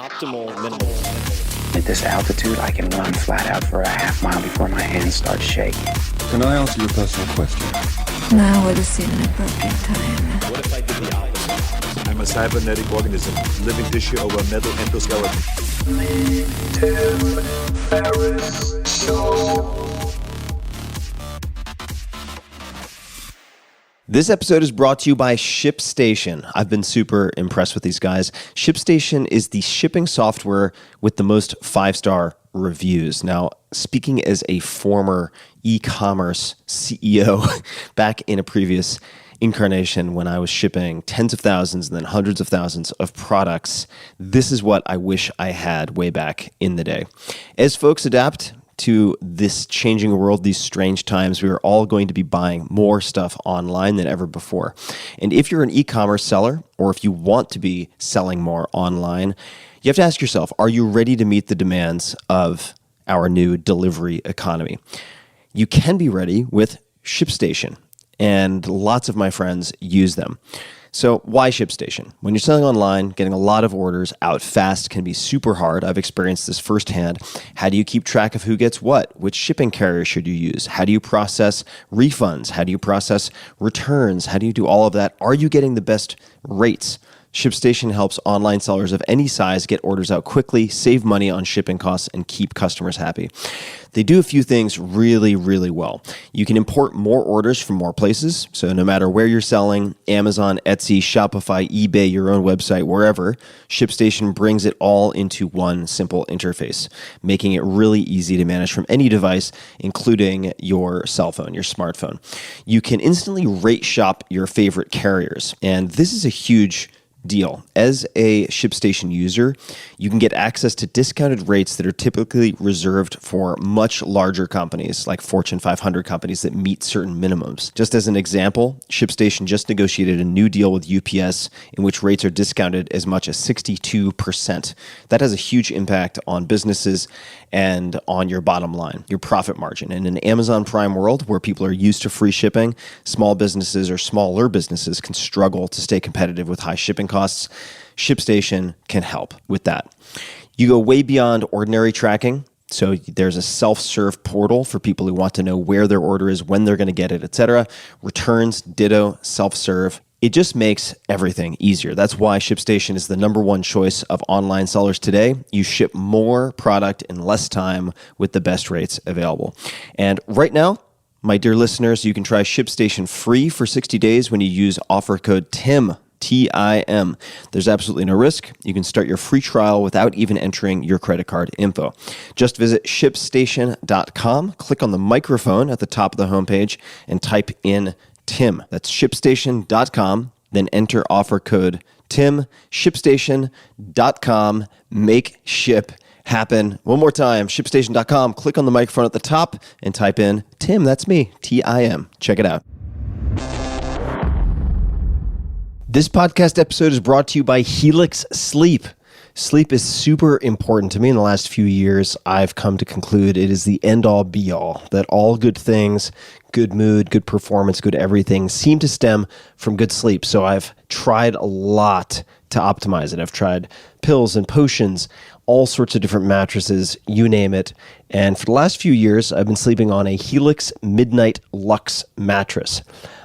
Optimal minimalism. At this altitude, I can run flat out for a half mile before my hands start shaking. Can I answer your personal question? Now would seem an appropriate time. What if I did the opposite? I'm a cybernetic organism, living tissue over a metal endoskeleton. This episode is brought to you by ShipStation. I've been super impressed with these guys. ShipStation is the shipping software with the most 5-star reviews. Now, speaking as a former e-commerce CEO back in a previous incarnation when I was shipping tens of thousands and then hundreds of thousands of products, this is what I wish I had way back in the day. As folks adapt to this changing world, these strange times, we are all going to be buying more stuff online than ever before. And if you're an e-commerce seller, or if you want to be selling more online, you have to ask yourself, are you ready to meet the demands of our new delivery economy? You can be ready with ShipStation, and lots of my friends use them. So why ShipStation? When you're selling online, getting a lot of orders out fast can be super hard. I've experienced this firsthand. How do you keep track of who gets what? Which shipping carrier should you use? How do you process refunds? How do you process returns? How do you do all of that? Are you getting the best rates? ShipStation helps online sellers of any size get orders out quickly, save money on shipping costs, and keep customers happy. They do a few things really, really well. You can import more orders from more places. So no matter where you're selling, Amazon, Etsy, Shopify, eBay, your own website, wherever, ShipStation brings it all into one simple interface, making it really easy to manage from any device, including your cell phone, your smartphone. You can instantly rate shop your favorite carriers. And this is a huge deal. As a ShipStation user, you can get access to discounted rates that are typically reserved for much larger companies, like Fortune 500 companies that meet certain minimums. Just as an example, ShipStation just negotiated a new deal with UPS in which rates are discounted as much as 62%. That has a huge impact on businesses and on your bottom line, your profit margin. In an Amazon Prime world where people are used to free shipping, small businesses or smaller businesses can struggle to stay competitive with high shipping costs. ShipStation can help with that. You go way beyond ordinary tracking. So there's a self-serve portal for people who want to know where their order is, when they're going to get it, etc. Returns, ditto, self-serve. It just makes everything easier. That's why ShipStation is the number one choice of online sellers today. You ship more product in less time with the best rates available. And right now, my dear listeners, you can try ShipStation free for 60 days when you use offer code TIM. TIM. There's absolutely no risk. You can start your free trial without even entering your credit card info. Just visit ShipStation.com, click on the microphone at the top of the homepage, and type in TIM. That's ShipStation.com, then enter offer code TIM. ShipStation.com. Make ship happen. One more time, ShipStation.com, click on the microphone at the top, and type in TIM. That's me, TIM. Check it out. This podcast episode is brought to you by Helix Sleep. Sleep is super important to me. In the last few years, I've come to conclude it is the end-all, be-all, that all good things, good mood, good performance, good everything seem to stem from good sleep. So I've tried a lot to optimize it. I've tried pills and potions, all sorts of different mattresses, you name it. And for the last few years, I've been sleeping on a Helix Midnight Luxe mattress.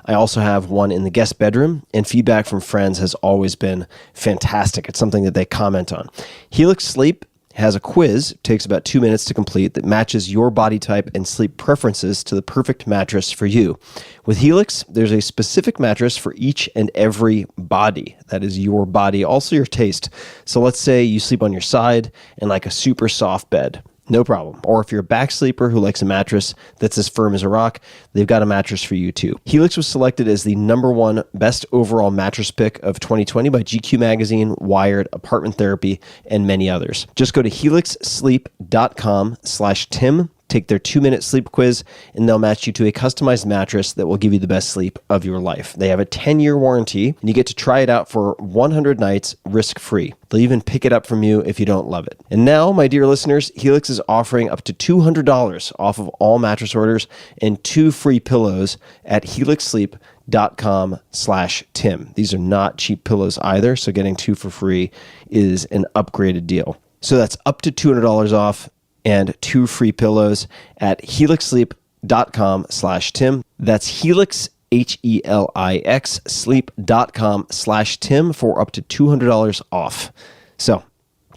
I also have one in the guest bedroom, and feedback from friends has always been fantastic. It's something that they comment on. Helix Sleep has a quiz, takes about 2 minutes to complete, that matches your body type and sleep preferences to the perfect mattress for you. With Helix, there's a specific mattress for each and every body. That is your body, also your taste. So let's say you sleep on your side and like a super soft bed. No problem. Or if you're a back sleeper who likes a mattress that's as firm as a rock, they've got a mattress for you too. Helix was selected as the number one best overall mattress pick of 2020 by GQ Magazine, Wired, Apartment Therapy, and many others. Just go to helixsleep.com/Tim. Take their 2-minute sleep quiz, and they'll match you to a customized mattress that will give you the best sleep of your life. They have a 10-year warranty, and you get to try it out for 100 nights risk-free. They'll even pick it up from you if you don't love it. And now, my dear listeners, Helix is offering up to $200 off of all mattress orders and 2 free pillows at helixsleep.com. These are not cheap pillows either, so getting 2 for free is an upgraded deal. So that's up to $200 off and 2 free pillows at helixsleep.com/Tim. That's Helix, Helix, sleep.com/Tim for up to $200 off. So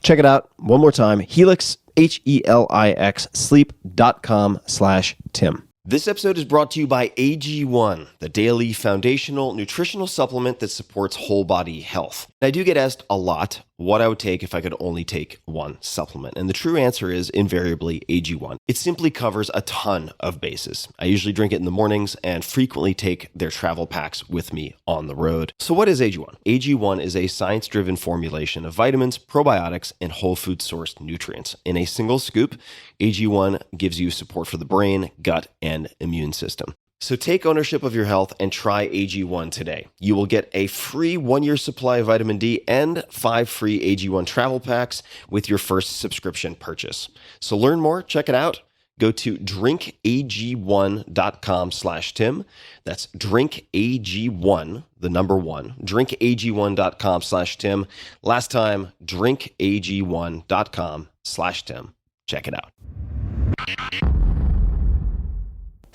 check it out one more time. Helix, Helix, sleep.com/Tim. This episode is brought to you by AG1, the daily foundational nutritional supplement that supports whole body health. I do get asked a lot what I would take if I could only take one supplement. And the true answer is invariably AG1. It simply covers a ton of bases. I usually drink it in the mornings and frequently take their travel packs with me on the road. So what is AG1? AG1 is a science-driven formulation of vitamins, probiotics, and whole food sourced nutrients. In a single scoop, AG1 gives you support for the brain, gut, and immune system. So take ownership of your health and try AG1 today. You will get a free 1-year supply of vitamin D and 5 free AG1 travel packs with your first subscription purchase. So learn more, check it out. Go to drinkag1.com/Tim. That's drinkag1, the number 1, drinkag1.com/Tim. Last time, drinkag1.com/Tim. Check it out.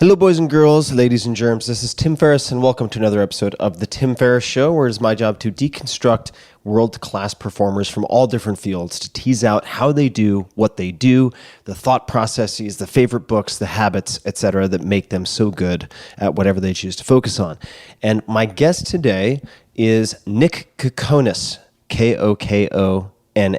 Hello, boys and girls, ladies and germs. This is Tim Ferriss, and welcome to another episode of The Tim Ferriss Show, where it is my job to deconstruct world-class performers from all different fields to tease out how they do what they do, the thought processes, the favorite books, the habits, etc., that make them so good at whatever they choose to focus on. And my guest today is Nick Kokonas, Kokonas, on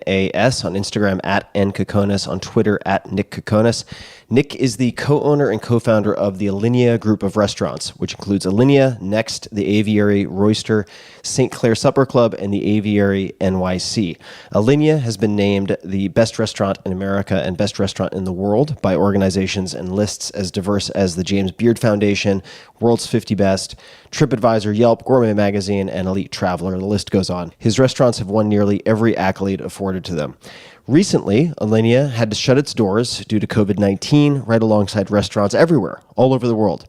Instagram at @nkokonas, on Twitter at Nick Kokonas. Nick is the co-owner and co-founder of the Alinea group of restaurants, which includes Alinea, Next, the Aviary, Royster, St. Clair Supper Club, and the Aviary NYC. Alinea has been named the best restaurant in America and best restaurant in the world by organizations and lists as diverse as the James Beard Foundation, World's 50 Best, TripAdvisor, Yelp, Gourmet Magazine, and Elite Traveler. The list goes on. His restaurants have won nearly every accolade afforded to them. Recently, Alinea had to shut its doors due to COVID-19 right alongside restaurants everywhere, all over the world.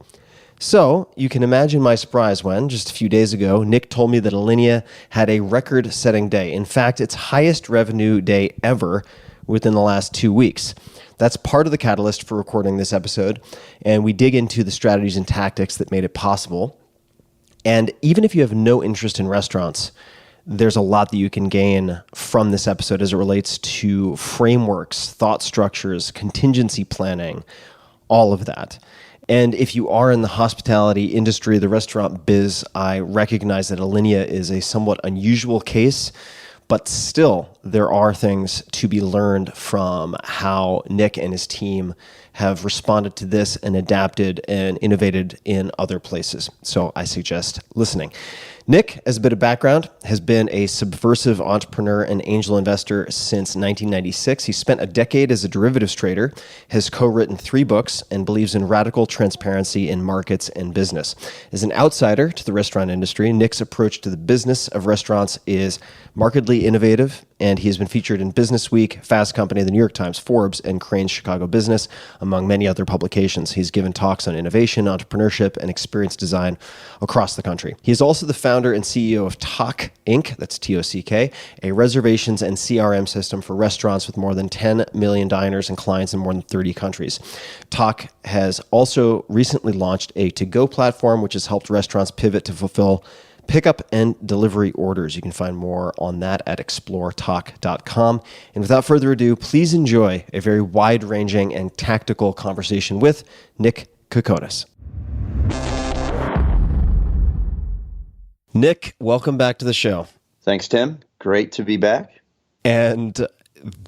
So you can imagine my surprise when, just a few days ago, Nick told me that Alinea had a record-setting day. In fact, its highest revenue day ever within the last 2 weeks. That's part of the catalyst for recording this episode, and we dig into the strategies and tactics that made it possible. And even if you have no interest in restaurants, there's a lot that you can gain from this episode as it relates to frameworks, thought structures, contingency planning, all of that. And if you are in the hospitality industry, the restaurant biz, I recognize that Alinea is a somewhat unusual case, but still there are things to be learned from how Nick and his team have responded to this and adapted and innovated in other places. So I suggest listening. Nick, as a bit of background, has been a subversive entrepreneur and angel investor since 1996. He spent a decade as a derivatives trader, has co-written 3 books, and believes in radical transparency in markets and business. As an outsider to the restaurant industry, Nick's approach to the business of restaurants is markedly innovative, and he has been featured in Businessweek, Fast Company, the New York Times, Forbes, and Crain's Chicago Business, among many other publications. He's given talks on innovation, entrepreneurship, and experience design across the country. He is also the founder and CEO of Tock Inc., that's T-O-C-K, a reservations and CRM system for restaurants with more than 10 million diners and clients in more than 30 countries. Tock has also recently launched a to-go platform, which has helped restaurants pivot to fulfill pickup and delivery orders. You can find more on that at exploretalk.com. And without further ado, please enjoy a very wide-ranging and tactical conversation with Nick Kokonas. Nick, welcome back to the show. Thanks, Tim. Great to be back. And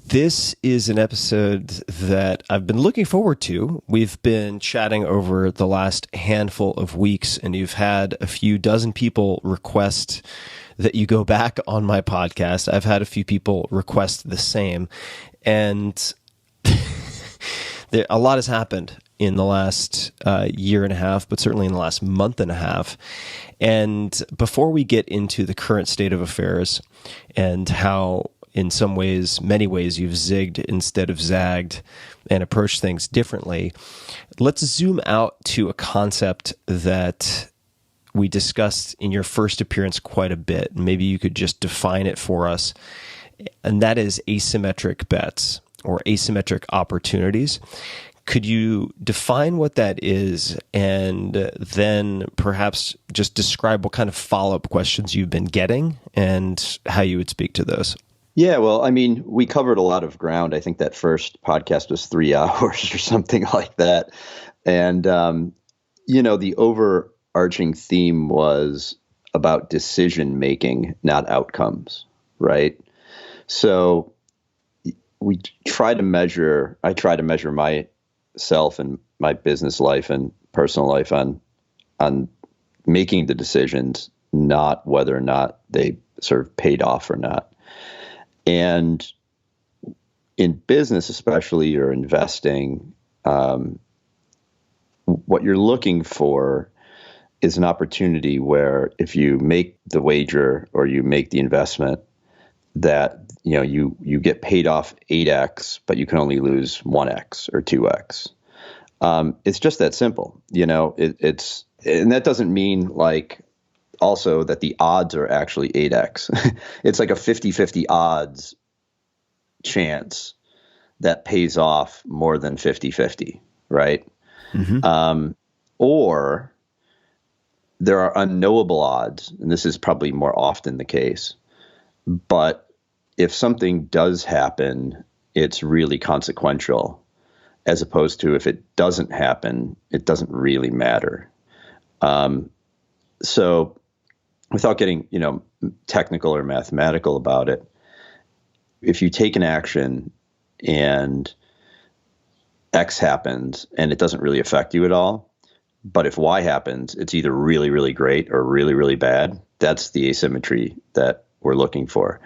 this is an episode that I've been looking forward to. We've been chatting over the last handful of weeks, and you've had a few dozen people request that you go back on my podcast. I've had a few people request the same. And a lot has happened in the last year and a half, but certainly in the last month and a half. And before we get into the current state of affairs and how, in some ways, many ways, you've zigged instead of zagged and approached things differently, let's zoom out to a concept that we discussed in your first appearance quite a bit. Maybe you could just define it for us. And that is asymmetric bets or asymmetric opportunities. Could you define what that is and then perhaps just describe what kind of follow-up questions you've been getting and how you would speak to those? Yeah, well, I mean, we covered a lot of ground. I think that first podcast was 3 hours or something like that. And, the overarching theme was about decision making, not outcomes, right? So I try to measure myself and my business life and personal life on making the decisions, not whether or not they sort of paid off or not. And in business, especially, or investing, what you're looking for is an opportunity where if you make the wager or you make the investment, that you get paid off 8x, but you can only lose 1x or 2x. It's just that simple. It's and that doesn't mean like also that the odds are actually 8x. It's like a 50-50 odds chance that pays off more than 50-50, right? Mm-hmm. Or there are unknowable odds, and this is probably more often the case. But if something does happen, it's really consequential, as opposed to if it doesn't happen, it doesn't really matter. So without getting, technical or mathematical about it, if you take an action and X happens and it doesn't really affect you at all, but if Y happens, it's either really, really great or really, really bad. That's the asymmetry that we're looking for.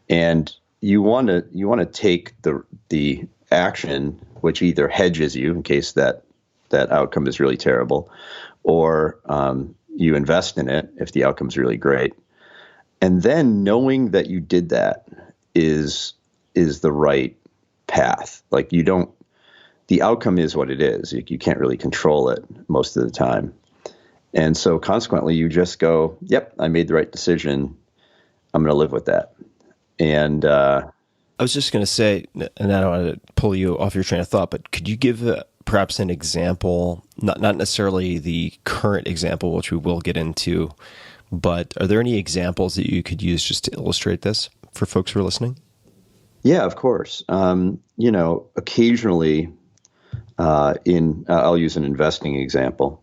And you want to take the action which either hedges you in case that outcome is really terrible, or you invest in it if the outcome is really great. And then knowing that you did that is the right path. Like the outcome is what it is. You can't really control it most of the time. And so consequently, you just go, yep, I made the right decision. I'm going to live with that. And I was just going to say, and I don't want to pull you off your train of thought, but could you give perhaps an example, not necessarily the current example, which we will get into, but are there any examples that you could use just to illustrate this for folks who are listening? Yeah, of course. Occasionally, I'll use an investing example.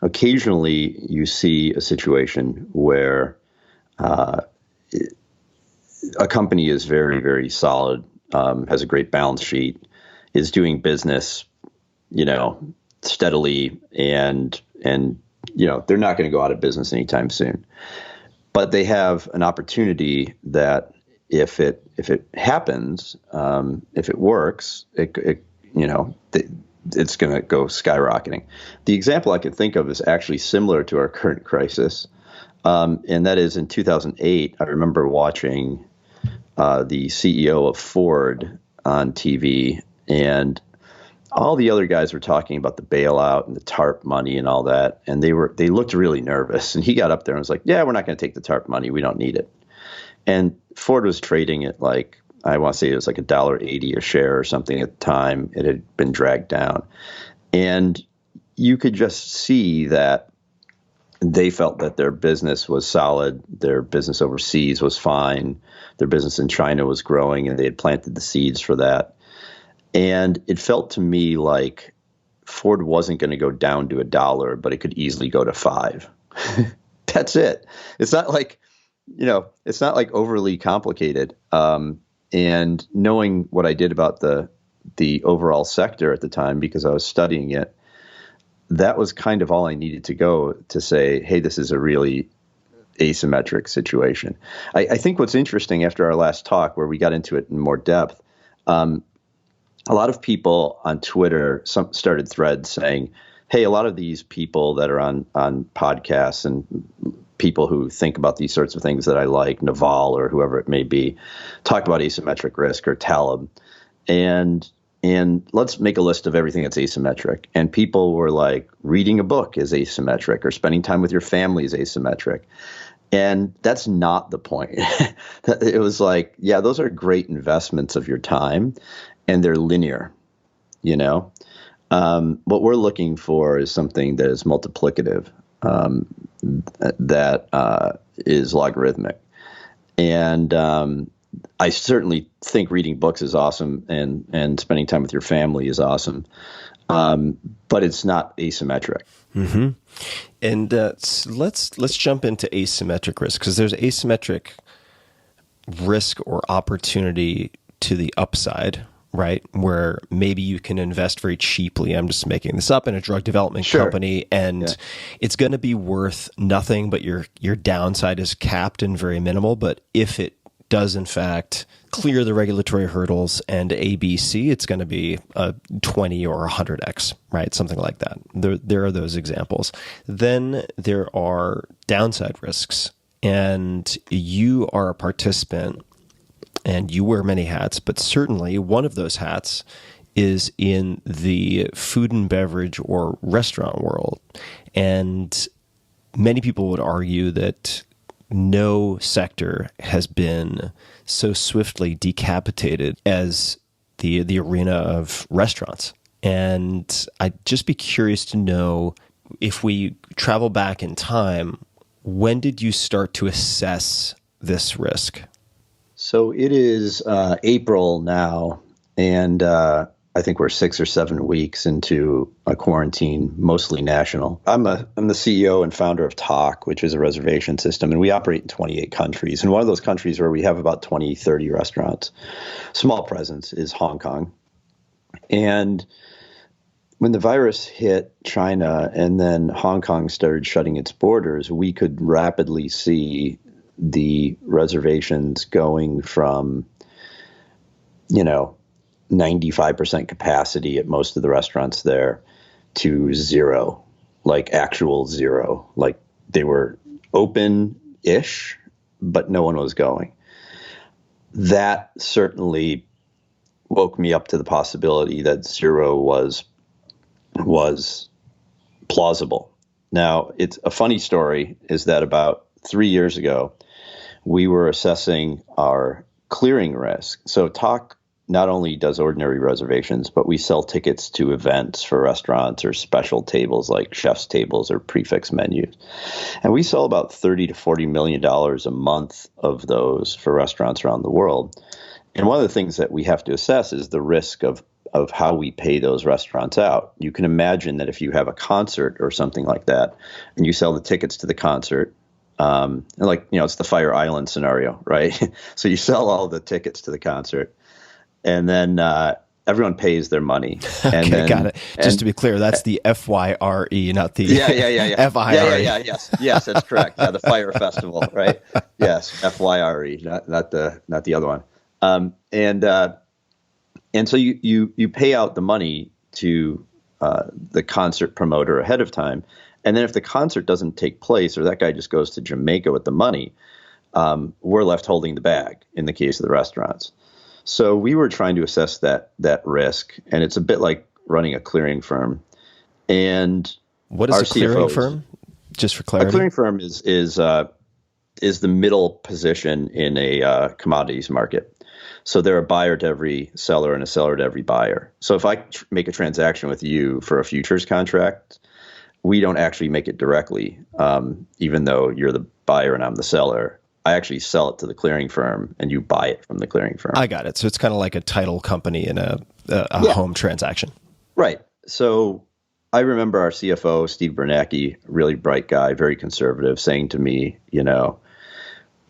Occasionally, you see a situation where a company is very, very solid, has a great balance sheet, is doing business, steadily, and they're not going to go out of business anytime soon. But they have an opportunity that if it happens, if it works, it's going to go skyrocketing. The example I can think of is actually similar to our current crisis. And that is in 2008, I remember watching the CEO of Ford on TV, and all the other guys were talking about the bailout and the TARP money and all that. And they looked really nervous. And he got up there and was like, yeah, we're not going to take the TARP money. We don't need it. And Ford was trading at like, I want to say it was like $1.80 a share or something at the time. It had been dragged down. And you could just see that they felt that their business was solid. Their business overseas was fine. Their business in China was growing, and they had planted the seeds for that. And it felt to me like Ford wasn't going to go down to $1, but it could easily go to $5. That's it. It's not like, it's not like overly complicated. And knowing what I did about the overall sector at the time, because I was studying it, that was kind of all I needed to go to say, hey, this is a really asymmetric situation. I think what's interesting after our last talk, where we got into it in more depth, a lot of people on Twitter started threads saying, hey, a lot of these people that are on podcasts and people who think about these sorts of things that I like, Naval or whoever it may be, talk about asymmetric risk or Taleb. And and let's make a list of everything that's asymmetric. And people were like, reading a book is asymmetric, or spending time with your family is asymmetric. And that's not the point. It was like, yeah, those are great investments of your time, and they're linear, you know? What we're looking for is something that is multiplicative, that is logarithmic. And I certainly think reading books is awesome, and spending time with your family is awesome, but it's not asymmetric. Mm-hmm. And let's jump into asymmetric risk, because there's asymmetric risk or opportunity to the upside, right? Where maybe you can invest very cheaply. I'm just making this up, in a drug development company, and it's going to be worth nothing, but your downside is capped and very minimal. But if it does in fact clear the regulatory hurdles and ABC, it's going to be a 20 or 100x, right? Something like that. There are those examples. Then there are downside risks, and you are a participant and you wear many hats, but certainly one of those hats is in the food and beverage or restaurant world. And many people would argue that no sector has been so swiftly decapitated as the arena of restaurants. And I'd just be curious to know, if we travel back in time, when did you start to assess this risk? So it is April now, and I think we're 6 or 7 weeks into a quarantine, mostly national. I'm the CEO and founder of Talk, which is a reservation system, and we operate in 28 countries. And one of those countries where we have about 20, 30 restaurants, small presence, is Hong Kong. And when the virus hit China and then Hong Kong started shutting its borders, we could rapidly see the reservations going from, 95% capacity at most of the restaurants there to zero, like actual zero. Like they were open-ish, but no one was going. That certainly woke me up to the possibility that zero was plausible. Now, it's a funny story is that about 3 years ago, we were assessing our clearing risk. So Talk not only does ordinary reservations, but we sell tickets to events for restaurants or special tables like chef's tables or prefix menus. And we sell about $30 to $40 million a month of those for restaurants around the world. And one of the things that we have to assess is the risk of how we pay those restaurants out. You can imagine that if you have a concert or something like that, and you sell the tickets to the concert, it's the Fire Island scenario, right? So you sell all the tickets to the concert, and then everyone pays their money. And okay, then, got it. Just to be clear, that's the FYRE, not the FIRE. Yes, that's correct. Yeah, the Fire Festival, right? Yes, FYRE, not the other one. And so you pay out the money to the concert promoter ahead of time. And then if the concert doesn't take place, or that guy just goes to Jamaica with the money, we're left holding the bag in the case of the restaurants. So we were trying to assess that risk, and it's a bit like running a clearing firm. And what is a clearing firm? Just for clarity, a clearing firm is the middle position in a commodities market. So they're a buyer to every seller and a seller to every buyer. So if I make a transaction with you for a futures contract, we don't actually make it directly, even though you're the buyer and I'm the seller. I actually sell it to the clearing firm, and you buy it from the clearing firm. I got it. So it's kind of like a title company in a home transaction. Right. So I remember our CFO, Steve Bernanke, really bright guy, very conservative, saying to me,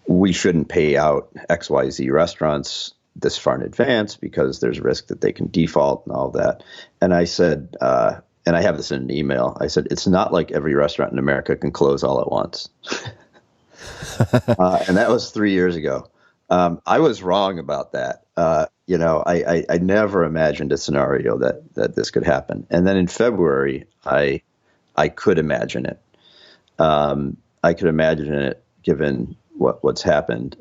we shouldn't pay out XYZ restaurants this far in advance because there's risk that they can default and all of that. And I said, and I have this in an email, I said, it's not like every restaurant in America can close all at once. And that was 3 years ago. I was wrong about that. I never imagined a scenario that this could happen. And then in February, I could imagine it. I could imagine it given what's happened.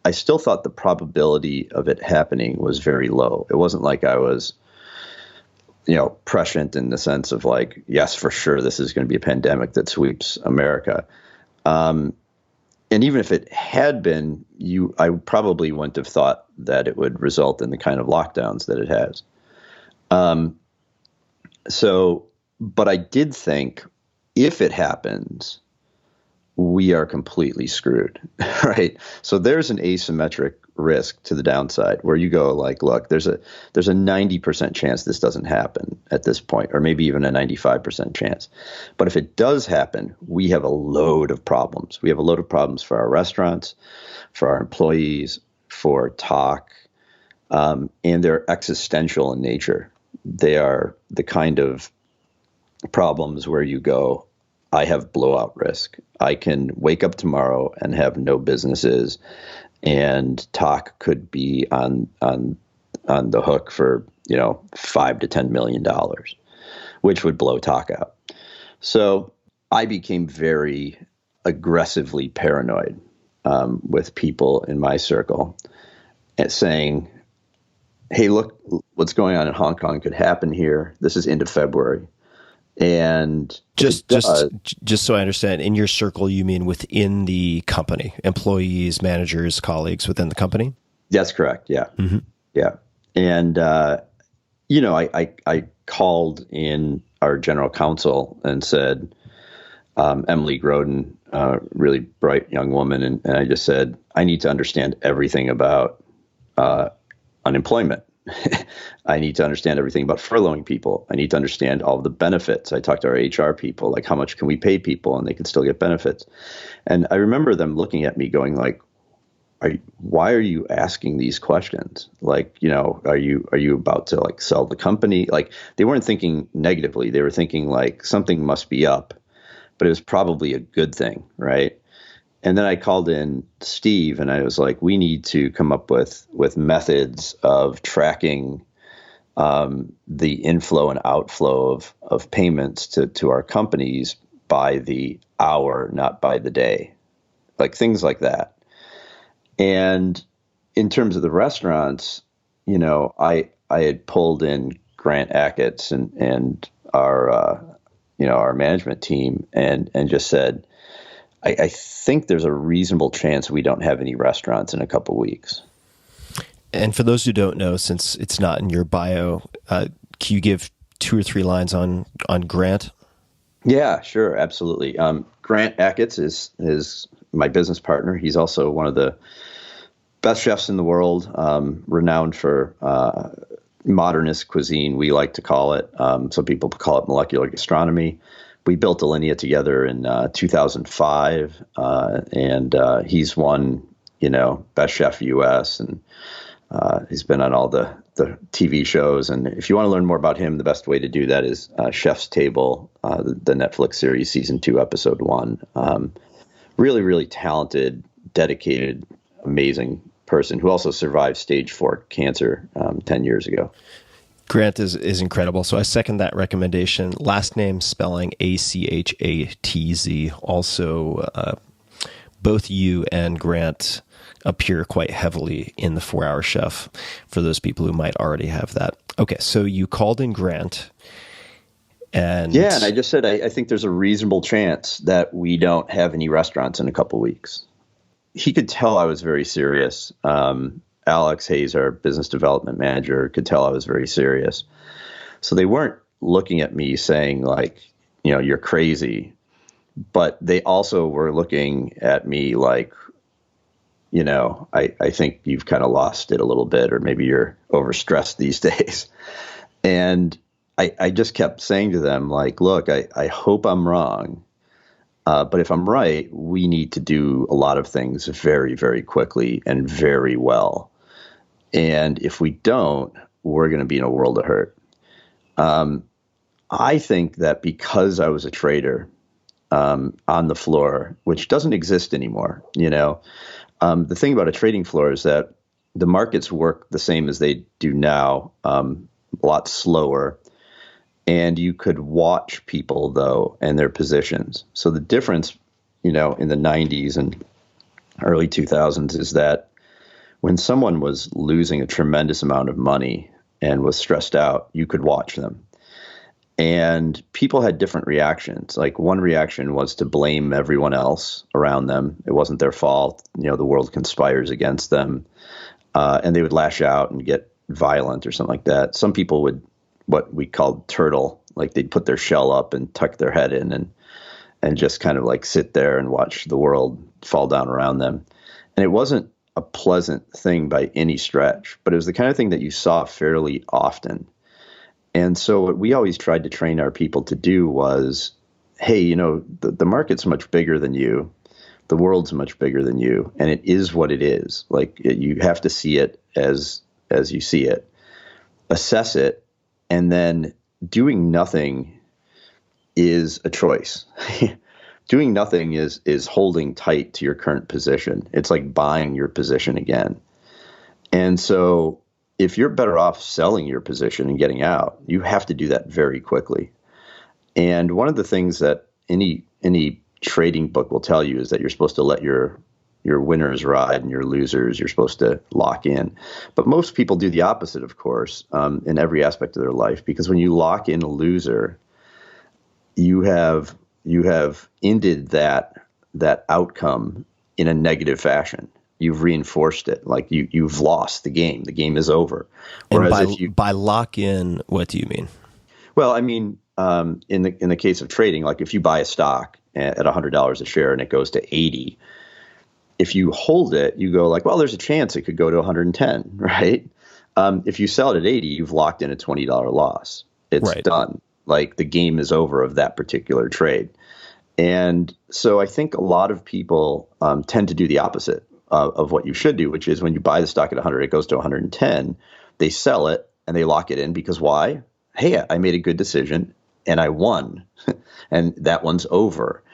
I still thought the probability of it happening was very low. It wasn't like I was, prescient in the sense of like, yes, for sure, this is going to be a pandemic that sweeps America. And even if it had been, I probably wouldn't have thought that it would result in the kind of lockdowns that it has. But I did think if it happens, we are completely screwed, right? So there's an asymmetric risk to the downside where you go like, look, there's a 90% chance this doesn't happen at this point, or maybe even a 95% chance. But if it does happen, we have a load of problems. We have a load of problems for our restaurants, for our employees, for Talk, and they're existential in nature. They are the kind of problems where you go, I have blowout risk. I can wake up tomorrow and have no businesses, and Talk could be on the hook for $5 to $10 million, which would blow Talk out. So I became very aggressively paranoid with people in my circle, at saying, "Hey, look, what's going on in Hong Kong could happen here. This is into February." And just so I understand, in your circle, you mean within the company, employees, managers, colleagues within the company? That's correct. Yeah. Mm-hmm. Yeah. And, I called in our general counsel and said, Emily Groden, really bright young woman. And I just said, I need to understand everything about unemployment. I need to understand everything about furloughing people. I need to understand all of the benefits. I talked to our HR people, like how much can we pay people and they can still get benefits. And I remember them looking at me going like, why are you asking these questions? Like, are you about to like sell the company? Like, they weren't thinking negatively. They were thinking like something must be up, but it was probably a good thing. Right. And then I called in Steve and I was like, we need to come up with methods of tracking the inflow and outflow of payments to our companies by the hour, not by the day, like things like that. And in terms of the restaurants, I had pulled in Grant Achatz and our management team and just said, I think there's a reasonable chance we don't have any restaurants in a couple weeks. And for those who don't know, since it's not in your bio, can you give 2 or 3 lines on Grant? Yeah, sure. Absolutely. Grant Achatz is my business partner. He's also one of the best chefs in the world, renowned for modernist cuisine, we like to call it. Some people call it molecular gastronomy. We built Alinea together in 2005, and he's won, Best Chef US, and he's been on all the TV shows. And if you want to learn more about him, the best way to do that is Chef's Table, the Netflix series, season 2, episode 1. Really, really talented, dedicated, amazing person who also survived stage 4 cancer 10 years ago. Grant is incredible. So I second that recommendation. Last name spelling Achatz. Also, both you and Grant appear quite heavily in the 4-Hour Chef for those people who might already have that. Okay, so you called in Grant. And I just said, I think there's a reasonable chance that we don't have any restaurants in a couple weeks. He could tell I was very serious. Alex Hayes, our business development manager, could tell I was very serious. So they weren't looking at me saying like, you're crazy, but they also were looking at me like, I think you've kind of lost it a little bit, or maybe you're overstressed these days. And I just kept saying to them like, look, I hope I'm wrong. But if I'm right, we need to do a lot of things very, very quickly and very well. And if we don't, we're going to be in a world of hurt. I think that because I was a trader on the floor, which doesn't exist anymore, the thing about a trading floor is that the markets work the same as they do now, a lot slower. And you could watch people, though, and their positions. So the difference, in the 90s and early 2000s is that when someone was losing a tremendous amount of money and was stressed out, you could watch them. And people had different reactions. Like one reaction was to blame everyone else around them. It wasn't their fault. The world conspires against them. And they would lash out and get violent or something like that. Some people would, what we called turtle, like they'd put their shell up and tuck their head in and just kind of like sit there and watch the world fall down around them. And it wasn't a pleasant thing by any stretch, but it was the kind of thing that you saw fairly often. And so what we always tried to train our people to do was, hey, the market's much bigger than you. The world's much bigger than you. And it is what it is. Like you have to see it as you see it, assess it, and then doing nothing is a choice. Doing nothing is holding tight to your current position. It's like buying your position again. And so if you're better off selling your position and getting out, you have to do that very quickly. And one of the things that any trading book will tell you is that you're supposed to let your winners ride and your losers, you're supposed to lock in. But most people do the opposite, of course, in every aspect of their life, because when you lock in a loser, you have ended that outcome in a negative fashion. You've reinforced it. Like you've lost the game. The game is over. Whereas by lock in, what do you mean? Well, I mean, in the case of trading, like if you buy a stock at $100 a share and it goes to 80, if you hold it, you go like, well, there's a chance it could go to 110, right? If you sell it at 80, you've locked in a $20 loss. It's right. Done. Like the game is over of that particular trade. And so I think a lot of people tend to do the opposite of what you should do, which is when you buy the stock at 100, it goes to 110, they sell it and they lock it in because why? Hey, I made a good decision and I won and that one's over.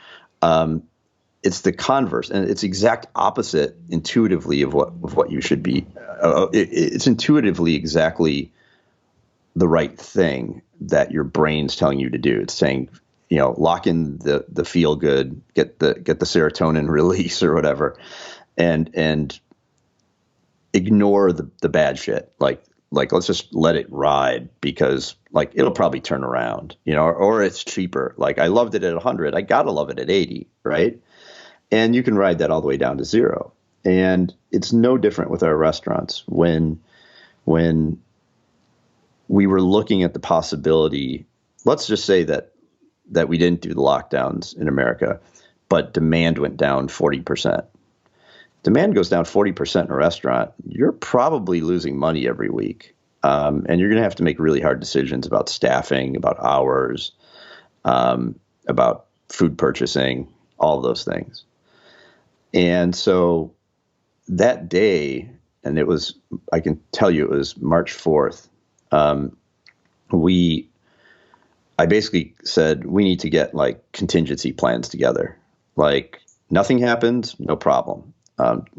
It's the converse, and it's exact opposite intuitively of what you should be. It's intuitively exactly the right thing that your brain's telling you to do. It's saying, lock in the feel good, get the serotonin release or whatever, and ignore the bad shit. Like let's just let it ride because like it'll probably turn around, or it's cheaper. Like I loved it at 100, I gotta love it at 80, right? And you can ride that all the way down to 0. And it's no different with our restaurants. When we were looking at the possibility, let's just say that we didn't do the lockdowns in America, but demand went down 40%. Demand goes down 40% in a restaurant, you're probably losing money every week. And you're going to have to make really hard decisions about staffing, about hours, about food purchasing, all of those things. And so that day, and I can tell you it was March 4th, I basically said, we need to get like contingency plans together. Like nothing happens, no problem.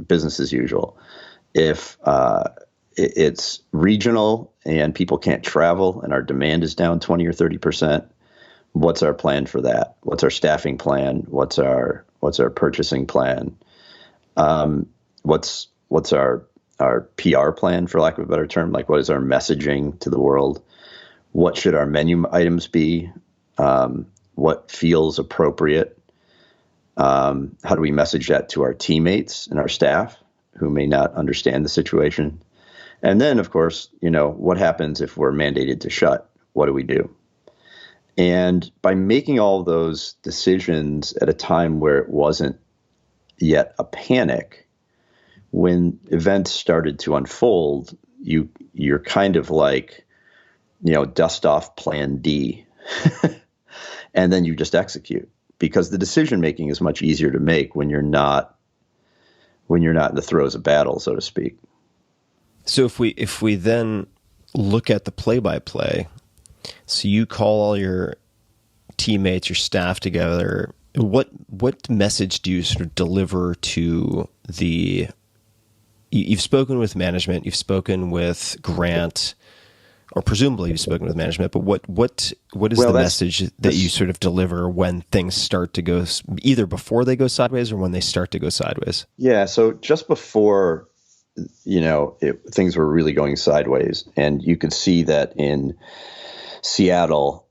Business as usual. If it's regional and people can't travel and our demand is down 20 or 30%, what's our plan for that? What's our staffing plan? What's our purchasing plan? What's our PR plan, for lack of a better term? Like, what is our messaging to the world? What should our menu items be? What feels appropriate? How do we message that to our teammates and our staff who may not understand the situation? And then, of course, what happens if we're mandated to shut? What do we do? And by making all of those decisions at a time where it wasn't yet a panic, when events started to unfold, you're kind of like, dust off plan D, and then you just execute, because the decision making is much easier to make when you're not in the throes of battle, so to speak. So if we then look at the play-by-play, so you call all your teammates, your staff together, what message do you sort of deliver to you've spoken with management, you've spoken with Grant, or presumably you've spoken with management, but what is the message that you sort of deliver when things start to go, either before they go sideways or when they start to go sideways? Yeah. So just before things were really going sideways. And you could see that in Seattle,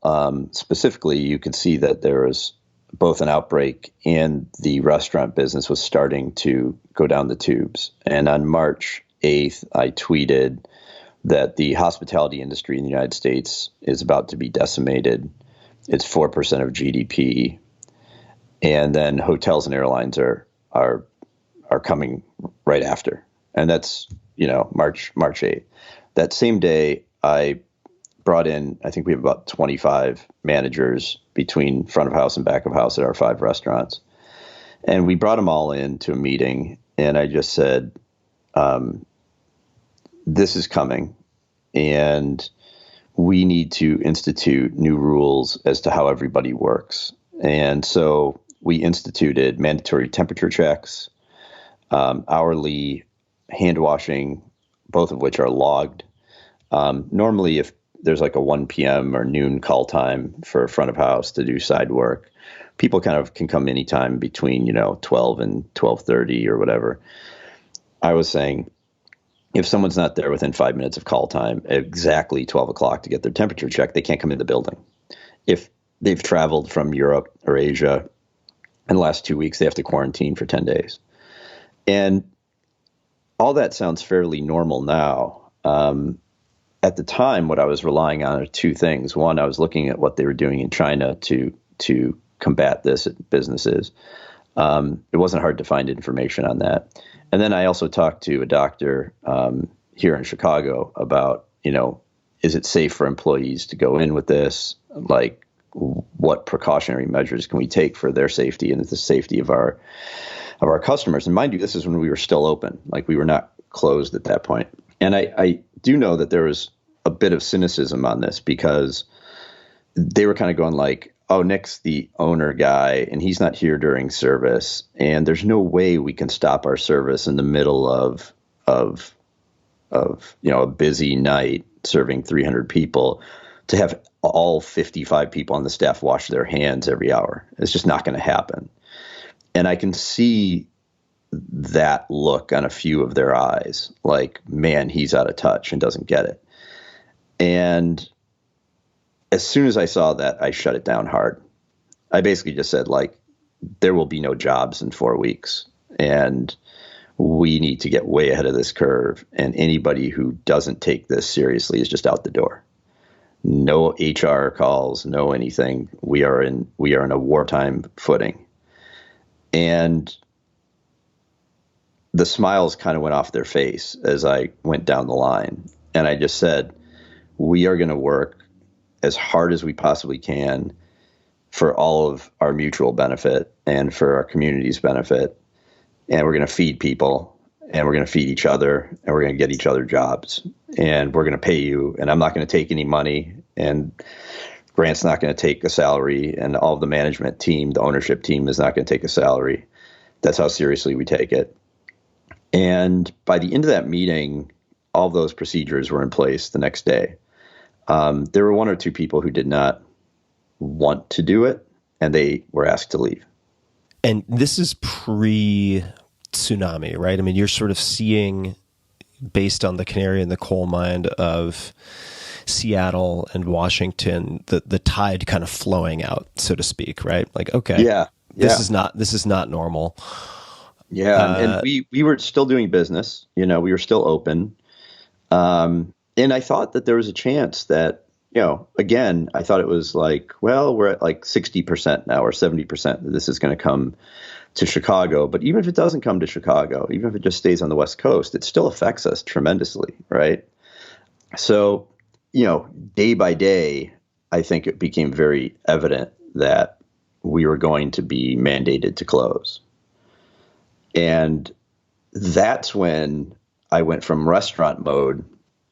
specifically, you could see that there was both an outbreak and the restaurant business was starting to go down the tubes. And on March 8th, I tweeted that the hospitality industry in the United States is about to be decimated. It's 4% of GDP. And then hotels and airlines are coming right after. And that's, March 8th. That same day, I brought in, I think we have about 25 managers between front of house and back of house at our 5 restaurants. And we brought them all into a meeting, and I just said, this is coming, and we need to institute new rules as to how everybody works. And so we instituted mandatory temperature checks, hourly hand washing, both of which are logged. Normally, if there's like a 1 p.m. or noon call time for front of house to do side work, people kind of can come anytime between 12 and 12:30 or whatever. I was saying, if someone's not there within 5 minutes of call time, exactly 12 o'clock to get their temperature checked, they can't come in the building. If they've traveled from Europe or Asia in the last 2 weeks, they have to quarantine for 10 days. And all that sounds fairly normal now. At the time, what I was relying on are 2 things. One, I was looking at what they were doing in China to combat this at businesses. It wasn't hard to find information on that. And then I also talked to a doctor here in Chicago about, is it safe for employees to go in with this? Like, what precautionary measures can we take for their safety and the safety of our customers? And mind you, this is when we were still open, like we were not closed at that point. And I do know that there was a bit of cynicism on this because they were kind of going like, oh, Nick's the owner guy and he's not here during service. And there's no way we can stop our service in the middle of a busy night serving 300 people to have all 55 people on the staff wash their hands every hour. It's just not going to happen. And I can see that look on a few of their eyes, like, man, he's out of touch and doesn't get it. And as soon as I saw that, I shut it down hard. I basically just said, like, there will be no jobs in 4 weeks, and we need to get way ahead of this curve. And anybody who doesn't take this seriously is just out the door. No HR calls, no anything. We are in a wartime footing. And the smiles kind of went off their face as I went down the line. And I just said, we are going to work as hard as we possibly can for all of our mutual benefit and for our community's benefit. And we're going to feed people, and we're going to feed each other, and we're going to get each other jobs, and we're going to pay you. And I'm not going to take any money, and Grant's not going to take a salary, and all of the management team, the ownership team, is not going to take a salary. That's how seriously we take it. And by the end of that meeting, all of those procedures were in place the next day. There were 1 or 2 people who did not want to do it, and they were asked to leave. And this is pre-tsunami, right? I mean, you're sort of seeing, based on the canary in the coal mine of Seattle and Washington, the tide kind of flowing out, so to speak, right? Like, okay, this is not normal. Yeah, and we were still doing business. We were still open. And I thought that there was a chance that, again, I thought it was like, well, we're at like 60% now or 70% that this is going to come to Chicago. But even if it doesn't come to Chicago, even if it just stays on the West Coast, it still affects us tremendously, right? So, day by day, I think it became very evident that we were going to be mandated to close. And that's when I went from restaurant mode,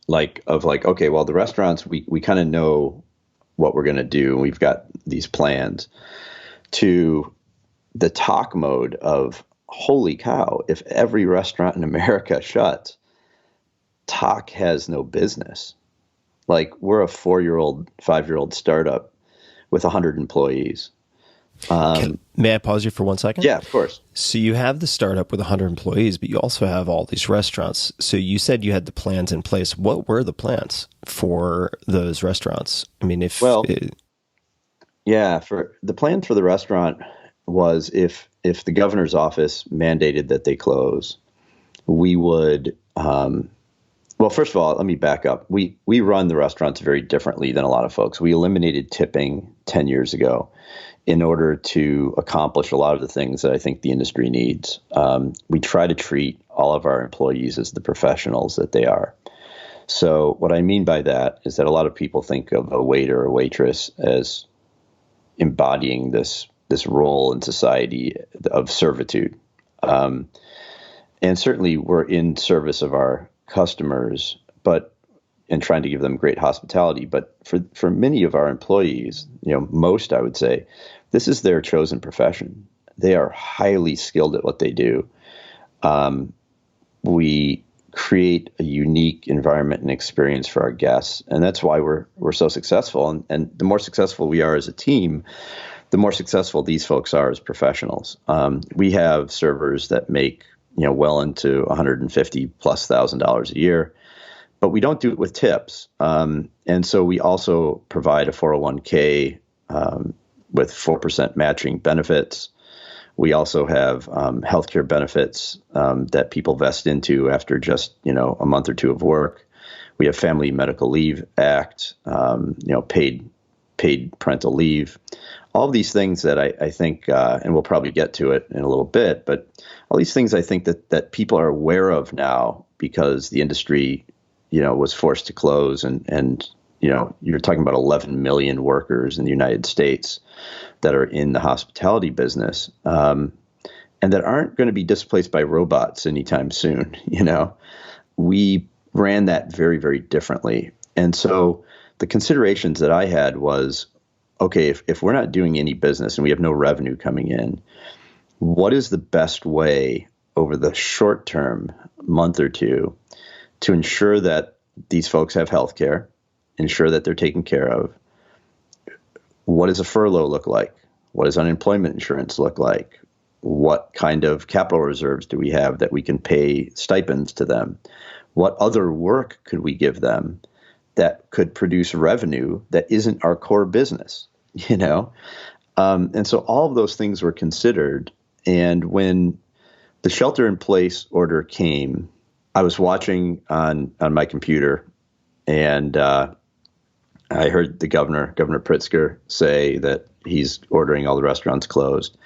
okay, well, the restaurants, we kind of know what we're going to do. We've got these plans, to the talk mode of, holy cow, if every restaurant in America shuts, talk has no business. Like, we're a 4-year-old, 5-year-old startup with 100 employees. May I pause you for 1 second? Yeah, of course. So you have the startup with 100 employees, but you also have all these restaurants. So you said you had the plans in place. What were the plans for those restaurants? I mean, Yeah, for the plan for the restaurant was if the governor's office mandated that they close, we would. Well, first of all, let me back up. We run the restaurants very differently than a lot of folks. We eliminated tipping 10 years ago in order to accomplish a lot of the things that I think the industry needs. We try to treat all of our employees as the professionals that they are. So what I mean by that is that a lot of people think of a waiter or waitress as embodying this role in society of servitude. And certainly we're in service of our customers, and trying to give them great hospitality. But for many of our employees, most, I would say, this is their chosen profession. They are highly skilled at what they do. We create a unique environment and experience for our guests, and that's why we're so successful. And the more successful we are as a team, the more successful these folks are as professionals. We have servers that make well into $150,000+ a year, but we don't do it with tips. And so we also provide a 401k with 4% matching benefits. We also have healthcare benefits that people vest into after just a month or two of work. We have Family Medical Leave Act, paid parental leave. All of these things that I think, and we'll probably get to it in a little bit, but all these things I think that people are aware of now because the industry, was forced to close, and you're talking about 11 million workers in the United States that are in the hospitality business, and that aren't going to be displaced by robots anytime soon. We ran that very, very differently. And so the considerations that I had was, okay, if we're not doing any business and we have no revenue coming in, what is the best way over the short term, month or two, to ensure that these folks have health care, ensure that they're taken care of? What does a furlough look like? What does unemployment insurance look like? What kind of capital reserves do we have that we can pay stipends to them? What other work could we give them that could produce revenue that isn't our core business, And so all of those things were considered. And when the shelter-in-place order came, I was watching on my computer, and I heard the Governor Pritzker, say that he's ordering all the restaurants closed.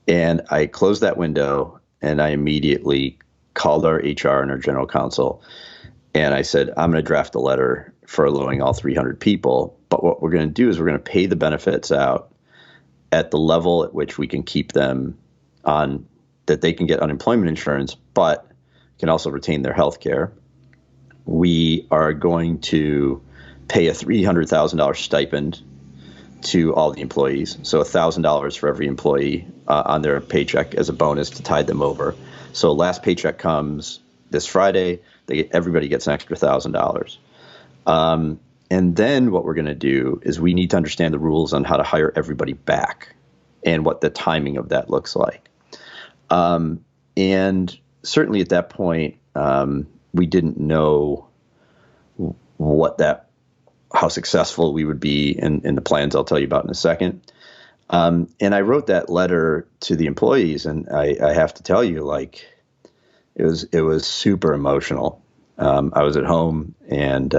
And I closed that window, and I immediately called our HR and our general counsel, and I said, I'm going to draft a letter furloughing all 300 people. But what we're going to do is we're going to pay the benefits out at the level at which we can keep them on, that they can get unemployment insurance, but can also retain their health care. We are going to pay a $300,000 stipend to all the employees. So $1,000 for every employee on their paycheck as a bonus to tide them over. So last paycheck comes this Friday, everybody gets an extra $1,000. And then what we're going to do is we need to understand the rules on how to hire everybody back and what the timing of that looks like. And certainly at that point, we didn't know how successful we would be in the plans I'll tell you about in a second. And I wrote that letter to the employees, and I have to tell you, it was super emotional. I was at home, and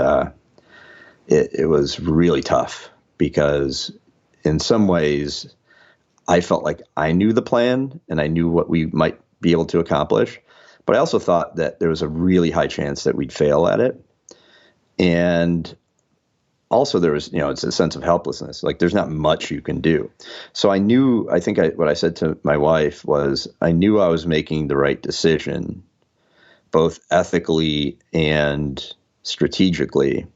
it was really tough because in some ways I felt like I knew the plan and I knew what we might be able to accomplish, but I also thought that there was a really high chance that we'd fail at it. And also there was, it's a sense of helplessness. Like there's not much you can do. So what I said to my wife was, I knew I was making the right decision, both ethically and strategically,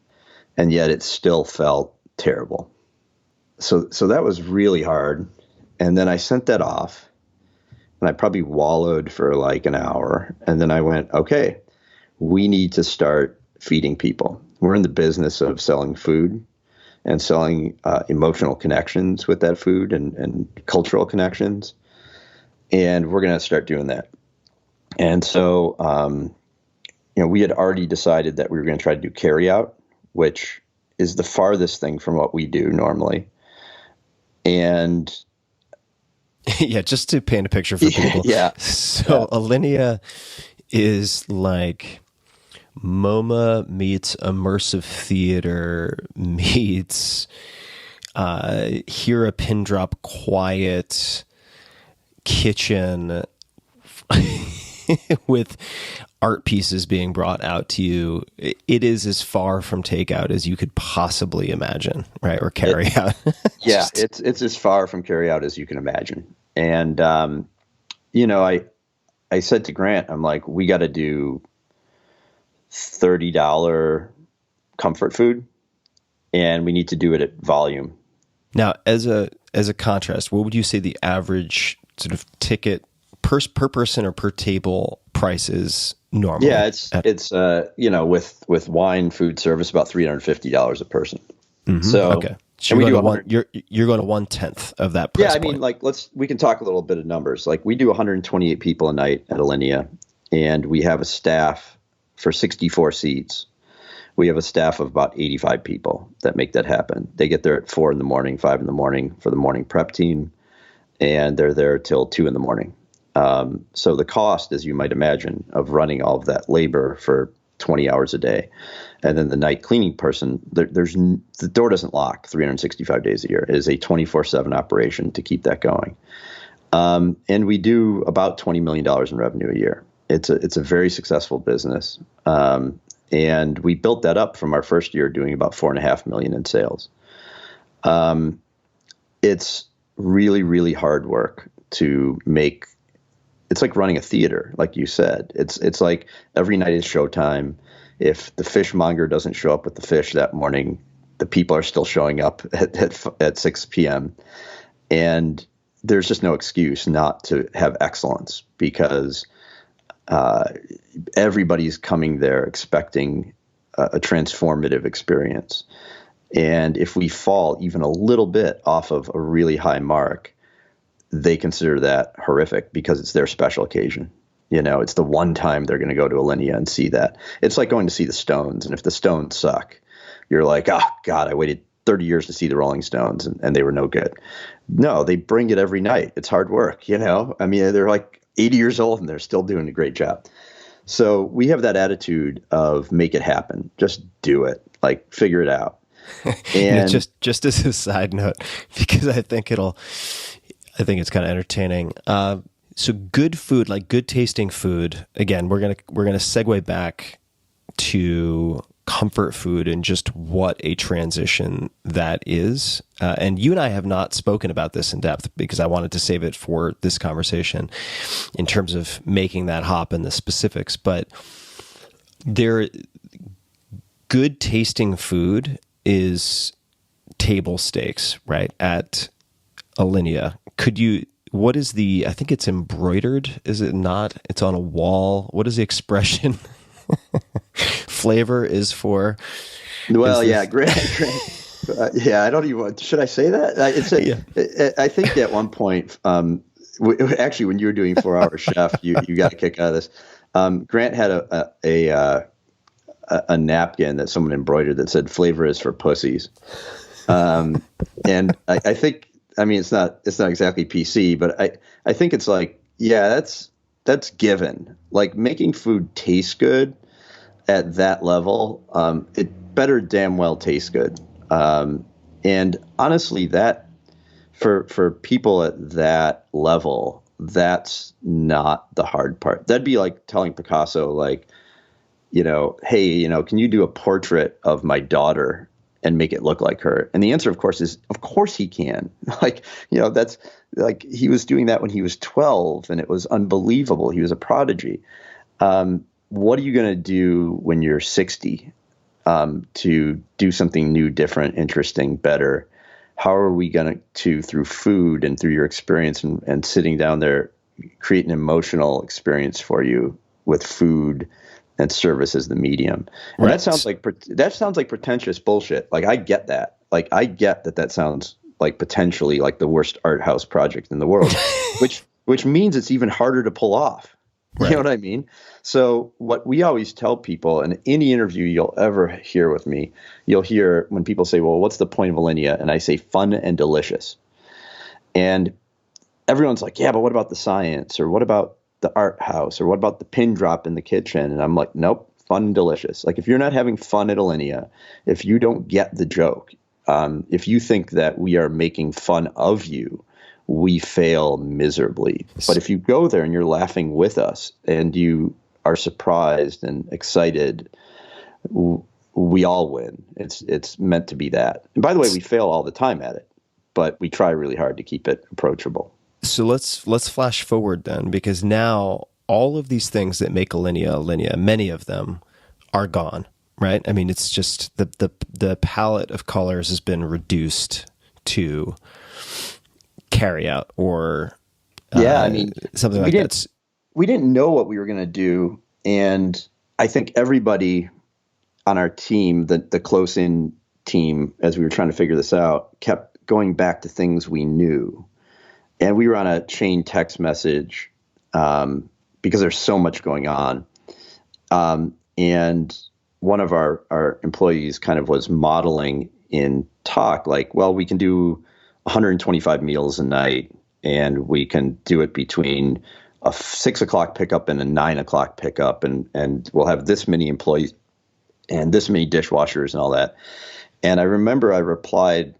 and yet it still felt terrible. So that was really hard. And then I sent that off, and I probably wallowed for like an hour. And then I went, okay, we need to start feeding people. We're in the business of selling food, and selling emotional connections with that food and cultural connections. And we're going to start doing that. And so, we had already decided that we were going to try to do carry out, which is the farthest thing from what we do normally. And yeah, just to paint a picture for people. Yeah. So Alinea is like MoMA meets immersive theater meets hear a pin drop quiet kitchen with art pieces being brought out to you. It is as far from takeout as you could possibly imagine, right? Or carry out. Yeah, it's as far from carry out as you can imagine. And, I said to Grant, I'm like, we got to do $30 comfort food, and we need to do it at volume. Now, as a contrast, what would you say the average sort of ticket per person or per table price is normally? Yeah, it's with wine, food service, about $350 a person. Mm-hmm. So okay, so you're going to 1/10 of that price. Yeah, I mean, like we can talk a little bit of numbers. Like we do 128 people a night at Alinea, and we have a staff for 64 seats. We have a staff of about 85 people that make that happen. They get there at 4 in the morning, 5 in the morning for the morning prep team, and they're there till 2 in the morning. So the cost, as you might imagine, of running all of that labor for 20 hours a day, and then the night cleaning person, the door doesn't lock 365 days a year. It is a 24/7 operation to keep that going. And we do about $20 million in revenue a year. It's a very successful business. And we built that up from our first year doing about $4.5 million in sales. It's really, really hard work to make. It's like running a theater, like you said. It's like every night is showtime. If the fishmonger doesn't show up with the fish that morning, the people are still showing up at 6 p.m. And there's just no excuse not to have excellence, because everybody's coming there expecting a transformative experience. And if we fall even a little bit off of a really high mark, they consider that horrific because it's their special occasion. It's the one time they're going to go to Alinea and see that. It's like going to see the Stones. And if the Stones suck, you're like, oh, God, I waited 30 years to see the Rolling Stones and they were no good. No, they bring it every night. It's hard work, I mean, they're like 80 years old and they're still doing a great job. So we have that attitude of make it happen. Just do it. Like, figure it out. And just as a side note, because I think it's kind of entertaining. So good food, like good tasting food. Again, we're gonna segue back to comfort food and just what a transition that is. And you and I have not spoken about this in depth because I wanted to save it for this conversation in terms of making that hop and the specifics. But good tasting food is table stakes, right? At Alinea. What is I think it's embroidered, is it not? It's on a wall. What is the expression? Flavor is for? Well, yeah, great. Yeah, I don't even, should I say that? I think at one point, actually when you were doing 4 Hour Chef, you got a kick out of this. Grant had a napkin that someone embroidered that said flavor is for pussies. And I think, I mean, it's not exactly PC, but I think it's like, yeah, that's given. Like making food taste good at that level, it better damn well taste good. And honestly, that for people at that level, that's not the hard part. That'd be like telling Picasso, like, hey, can you do a portrait of my daughter and make it look like her? And the answer, of course, is, of course he can. Like, that's like, he was doing that when he was 12 and it was unbelievable. He was a prodigy. What are you going to do when you're 60 to do something new, different, interesting, better? How are we going to, through food and through your experience and sitting down there, create an emotional experience for you with food and service as the medium? And right. that sounds like pretentious bullshit. Like, I get that. like, I get that sounds like potentially like the worst art house project in the world, which means it's even harder to pull off. You know what I mean? So what we always tell people, in any interview you'll ever hear with me, you'll hear when people say, well, what's the point of Alinea? And I say fun and delicious. And everyone's like, yeah, but what about the science? Or what about the art house? Or what about the pin drop in the kitchen? And I'm like, nope, fun and delicious. Like, if you're not having fun at Alinea, if you don't get the joke, if you think that we are making fun of you, we fail miserably. But if you go there and you're laughing with us and you are surprised and excited, we all win. It's meant to be that. And by the way, we fail all the time at it, but we try really hard to keep it approachable. So let's flash forward then, because now all of these things that make Alinea, many of them are gone, right? I mean, it's just the palette of colors has been reduced to carry out or I mean, something like that. We didn't know what we were going to do. And I think everybody on our team, the close in team, as we were trying to figure this out, kept going back to things we knew. And we were on a chain text message because there's so much going on. And one of our employees kind of was modeling in talk, like, well, we can do 125 meals a night, and we can do it between a 6 o'clock pickup and a 9 o'clock pickup. And we'll have this many employees and this many dishwashers and all that. And I remember I replied,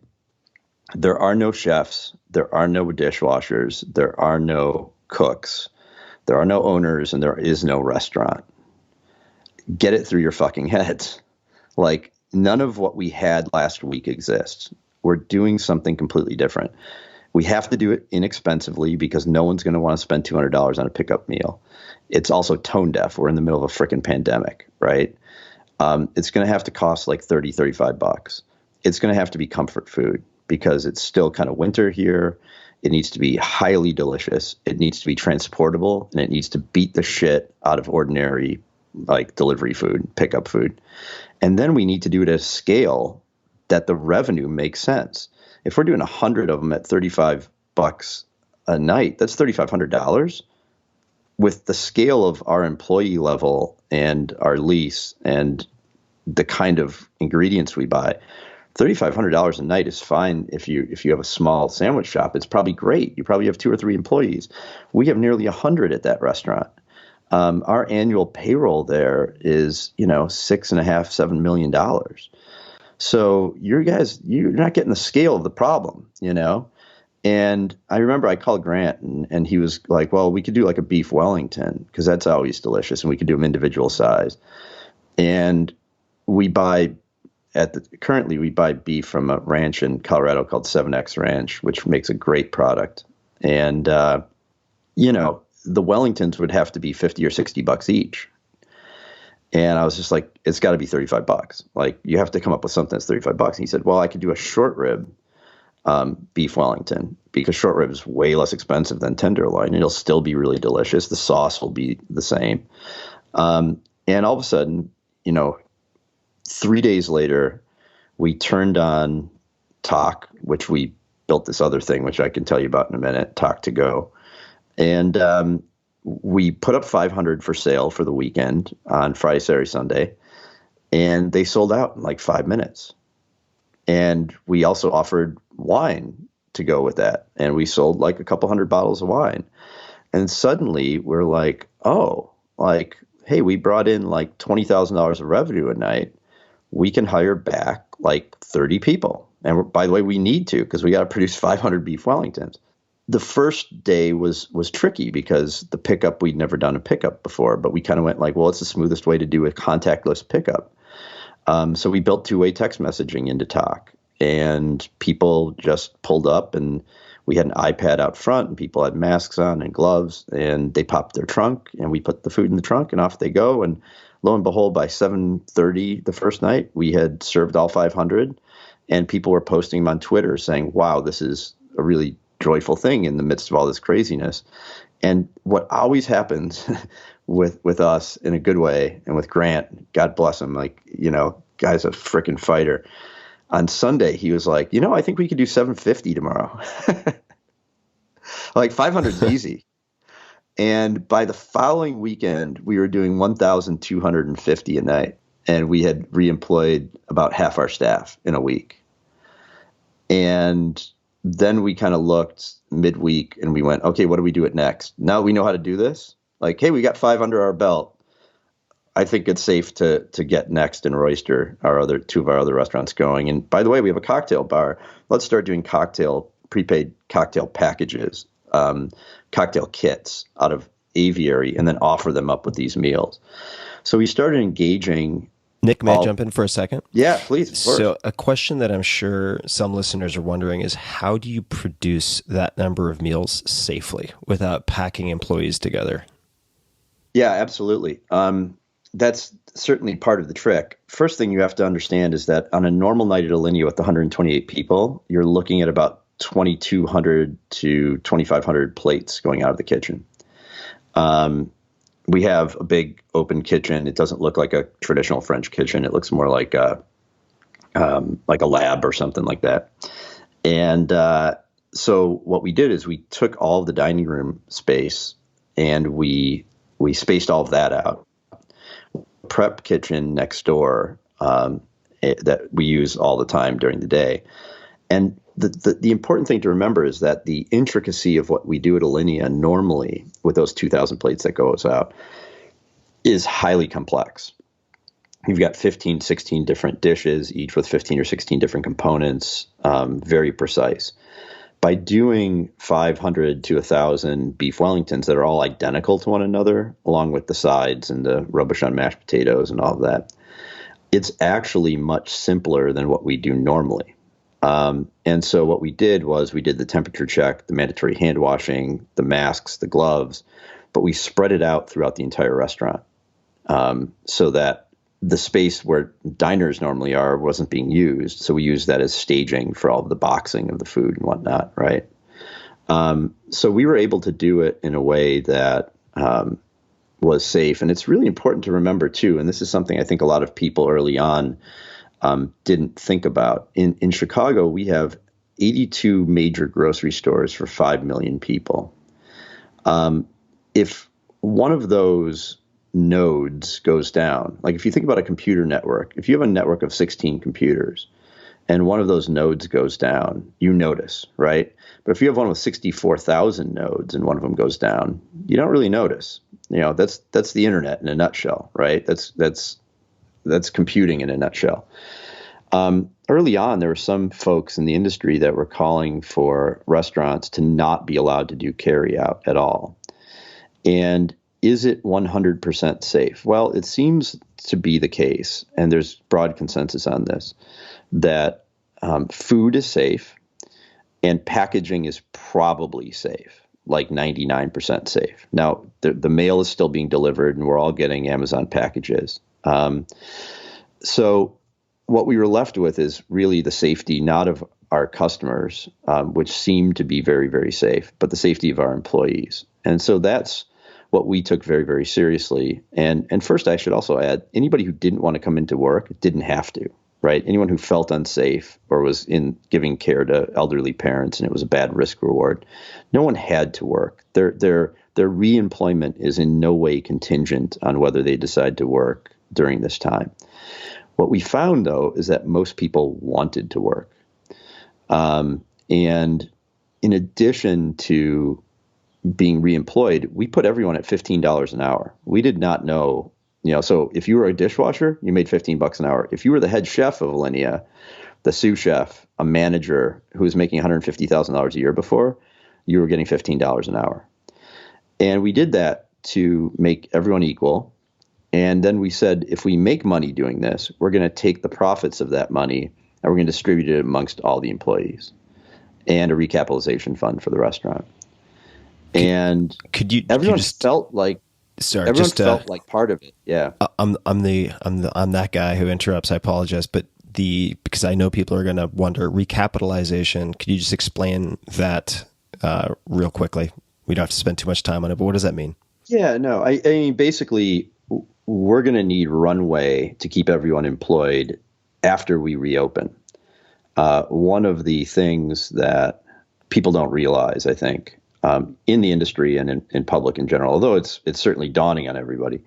there are no chefs, there are no dishwashers, there are no cooks, there are no owners, and there is no restaurant. Get it through your fucking heads. Like, none of what we had last week exists. We're doing something completely different. We have to do it inexpensively because no one's going to want to spend $200 on a pickup meal. It's also tone deaf. We're in the middle of a freaking pandemic, right? It's going to have to cost like $30, $35. It's going to have to be comfort food because it's still kind of winter here. It needs to be highly delicious. It needs to be transportable, and it needs to beat the shit out of ordinary like delivery food, pickup food. And then we need to do it at a scale that the revenue makes sense. If we're doing 100 of them at $35 a night, that's $3,500. With the scale of our employee level and our lease and the kind of ingredients we buy, $3,500 a night is fine. If you have a small sandwich shop, it's probably great. You probably have 2 or 3 employees. We have nearly 100 at that restaurant. Our annual payroll there is, $6.5–7 million. So you're not getting the scale of the problem, And I remember I called Grant and he was like, well, we could do like a beef Wellington because that's always delicious, and we could do them individual size. And we buy currently we buy beef from a ranch in Colorado called 7X Ranch, which makes a great product. And, the Wellingtons would have to be $50 or $60 each. And I was just like, it's got to be $35. Like, you have to come up with something that's $35. And he said, well, I could do a short rib beef Wellington because short rib is way less expensive than tenderloin. And it'll still be really delicious. The sauce will be the same. And all of a sudden, 3 days later, we turned on Talk, which we built this other thing, which I can tell you about in a minute, Talk to Go. And we put up 500 for sale for the weekend on Friday, Saturday, Sunday, and they sold out in like 5 minutes. And we also offered wine to go with that, and we sold like a couple hundred bottles of wine. And suddenly we're like, hey, we brought in like $20,000 of revenue a night. We can hire back like 30 people. And by the way, we need to because we got to produce 500 beef Wellingtons. The first day was tricky because the pickup, we'd never done a pickup before, but we kind of went like, well, it's the smoothest way to do a contactless pickup. So we built 2-way text messaging into Talk, and people just pulled up, and we had an iPad out front, and people had masks on and gloves, and they popped their trunk, and we put the food in the trunk, and off they go. And lo and behold, by 7:30 the first night, we had served all 500, and people were posting them on Twitter saying, wow, this is a really joyful thing in the midst of all this craziness. And what always happens with us in a good way, and with Grant, God bless him, guy's a freaking fighter. On Sunday, he was like, I think we could do 750 tomorrow. Like 500 is easy. And by the following weekend, we were doing 1,250 a night. And we had reemployed about half our staff in a week. And then we kind of looked midweek and we went, okay, what do we do it next? Now we know how to do this. Like, hey, we got 5 under our belt. I think it's safe to get Next and Royster, two of our other restaurants, going. And by the way, we have a cocktail bar. Let's start doing prepaid cocktail packages, cocktail kits out of aviary, and then offer them up with these meals. So we started engaging. Nick, may I jump in for a second? Yeah, please. Of course. So a question that I'm sure some listeners are wondering is, how do you produce that number of meals safely without packing employees together? Yeah, absolutely. That's certainly part of the trick. First thing you have to understand is that on a normal night at Alinea with 128 people, you're looking at about 2,200 to 2,500 plates going out of the kitchen. We have a big open kitchen. It doesn't look like a traditional French kitchen. It looks more like a lab or something like that. And so what we did is we took all of the dining room space and we spaced all of that out. Prep kitchen next door that we use all the time during the day. And the important thing to remember is that the intricacy of what we do at Alinea normally with those 2,000 plates that goes out is highly complex. You've got 15, 16 different dishes, each with 15 or 16 different components, very precise. By doing 500 to 1,000 beef Wellingtons that are all identical to one another, along with the sides and the Robuchon mashed potatoes and all of that, it's actually much simpler than what we do normally. And so what we did was we did the temperature check, the mandatory hand washing, the masks, the gloves, but we spread it out throughout the entire restaurant so that the space where diners normally are wasn't being used. So we used that as staging for all of the boxing of the food and whatnot, right? So we were able to do it in a way that was safe. And it's really important to remember, too, and this is something I think a lot of people early on didn't think about. In Chicago, we have 82 major grocery stores for 5 million people. If one of those nodes goes down, like if you think about a computer network, if you have a network of 16 computers and one of those nodes goes down, you notice, right? But if you have one with 64,000 nodes and one of them goes down, you don't really notice. That's the internet in a nutshell, right? That's computing in a nutshell. Early on, there were some folks in the industry that were calling for restaurants to not be allowed to do carry out at all. And is it 100% safe? Well, it seems to be the case, and there's broad consensus on this, that food is safe and packaging is probably safe, like 99% safe. Now, the mail is still being delivered, and we're all getting Amazon packages. So what we were left with is really the safety, not of our customers, which seem to be very, very safe, but the safety of our employees. And so that's what we took very, very seriously. And first, I should also add, anybody who didn't want to come into work didn't have to, right? Anyone who felt unsafe or was in giving care to elderly parents and it was a bad risk reward, no one had to work. Their reemployment is in no way contingent on whether they decide to work during this time. What we found, though, is that most people wanted to work. And in addition to being reemployed, we put everyone at $15 an hour. We did not know, so if you were a dishwasher, you made $15 an hour. If you were the head chef of Alinea, the sous chef, a manager who was making $150,000 a year before, you were getting $15 an hour. And we did that to make everyone equal. And then we said, if we make money doing this, we're going to take the profits of that money and we're going to distribute it amongst all the employees and a recapitalization fund for the restaurant. And everyone felt like part of it. Yeah. I'm that guy who interrupts. I apologize, but because I know people are going to wonder, recapitalization. Could you just explain that real quickly? We don't have to spend too much time on it, but what does that mean? Yeah, no, I mean, basically, we're going to need runway to keep everyone employed after we reopen. one of the things that people don't realize, I think, in the industry and in public in general, although it's certainly dawning on everybody,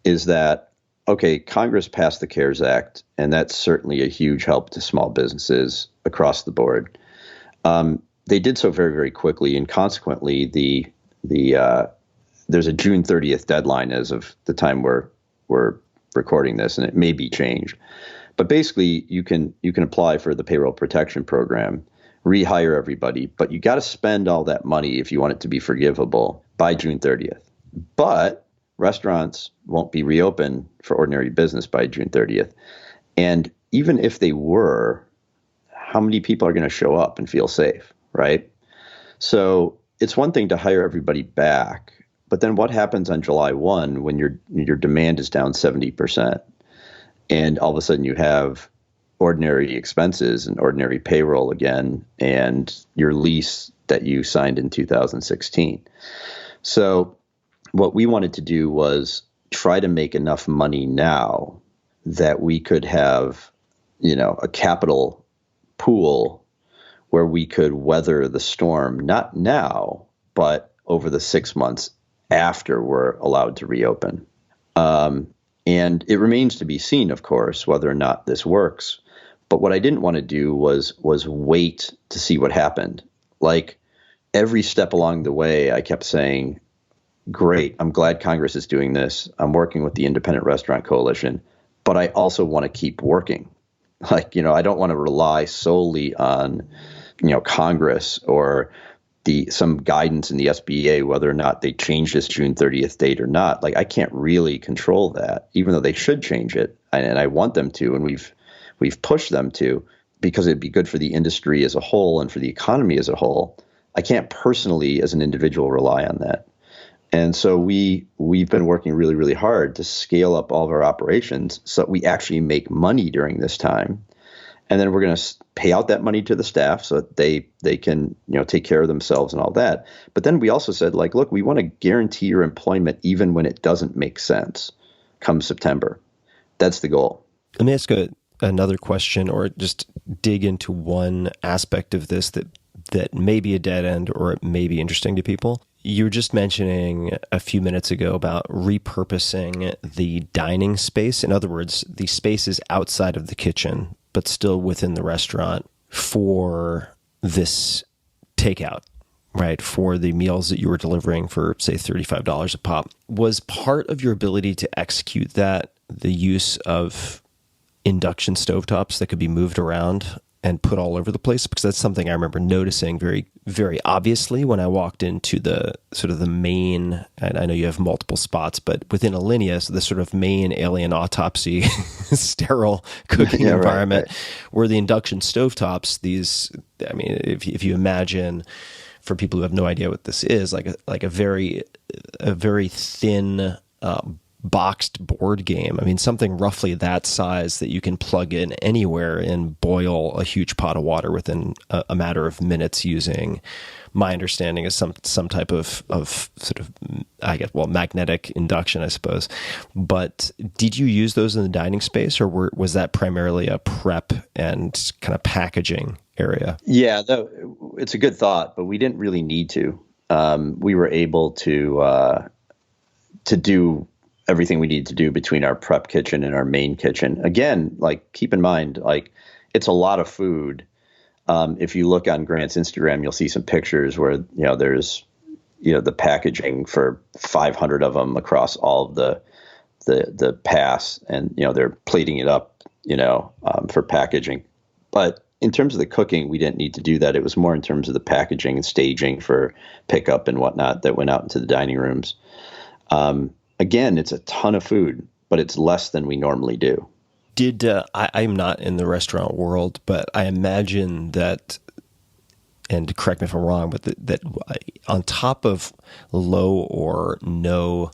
is that, okay, Congress passed the CARES Act, and that's certainly a huge help to small businesses across the board. They did so very, very quickly, and consequently, there's a June 30th deadline as of the time we're recording this, and it may be changed. But basically, you can apply for the payroll protection program, rehire everybody, but you got to spend all that money if you want it to be forgivable by June 30th. But restaurants won't be reopened for ordinary business by June 30th. And even if they were, how many people are going to show up and feel safe, right? So it's one thing to hire everybody back, but then what happens on July 1 when your demand is down 70%? And all of a sudden you have ordinary expenses and ordinary payroll again, and your lease that you signed in 2016. So what we wanted to do was try to make enough money now that we could have, a capital pool where we could weather the storm, not now, but over the 6 months after we're allowed to reopen. And it remains to be seen, of course, whether or not this works. But what I didn't want to do was wait to see what happened. Like every step along the way, I kept saying, great, I'm glad Congress is doing this. I'm working with the Independent Restaurant Coalition, but I also want to keep working. Like, I don't want to rely solely on, Congress or some guidance in the SBA, whether or not they change this June 30th date or not. Like, I can't really control that, even though they should change it. And I want them to, and we've pushed them to, because it'd be good for the industry as a whole and for the economy as a whole. I can't personally, as an individual, rely on that. And so we've been working really, really hard to scale up all of our operations so that we actually make money during this time. And then we're going to pay out that money to the staff so that they can, take care of themselves and all that. But then we also said, like, look, we want to guarantee your employment even when it doesn't make sense come September. That's the goal. Let me ask another question, or just dig into one aspect of this that may be a dead end or it may be interesting to people. You were just mentioning a few minutes ago about repurposing the dining space. In other words, the space is outside of the kitchen, but still within the restaurant for this takeout, right? For the meals that you were delivering for, say, $35 a pop. Was part of your ability to execute that the use of induction stovetops that could be moved around and put all over the place? Because that's something I remember noticing very, very obviously when I walked into the sort of the main, and I know you have multiple spots, but within Alinea, so the sort of main alien autopsy sterile cooking environment, right. Where the induction stovetops, if you imagine, for people who have no idea what this is, like a very thin boxed board game. I mean, something roughly that size that you can plug in anywhere and boil a huge pot of water within a matter of minutes using, my understanding is some type of sort of, magnetic induction, I suppose. But did you use those in the dining space, or was that primarily a prep and kind of packaging area? Yeah, it's a good thought, but we didn't really need to. We were able to do everything we need to do between our prep kitchen and our main kitchen. Again, keep in mind, it's a lot of food. If you look on Grant's Instagram, you'll see some pictures where, there's, the packaging for 500 of them across all of the pass, and, they're plating it up, for packaging. But in terms of the cooking, we didn't need to do that. It was more in terms of the packaging and staging for pickup and whatnot that went out into the dining rooms. Again, it's a ton of food, but it's less than we normally do. I'm not in the restaurant world, but I imagine that, and correct me if I'm wrong, but that on top of low or no,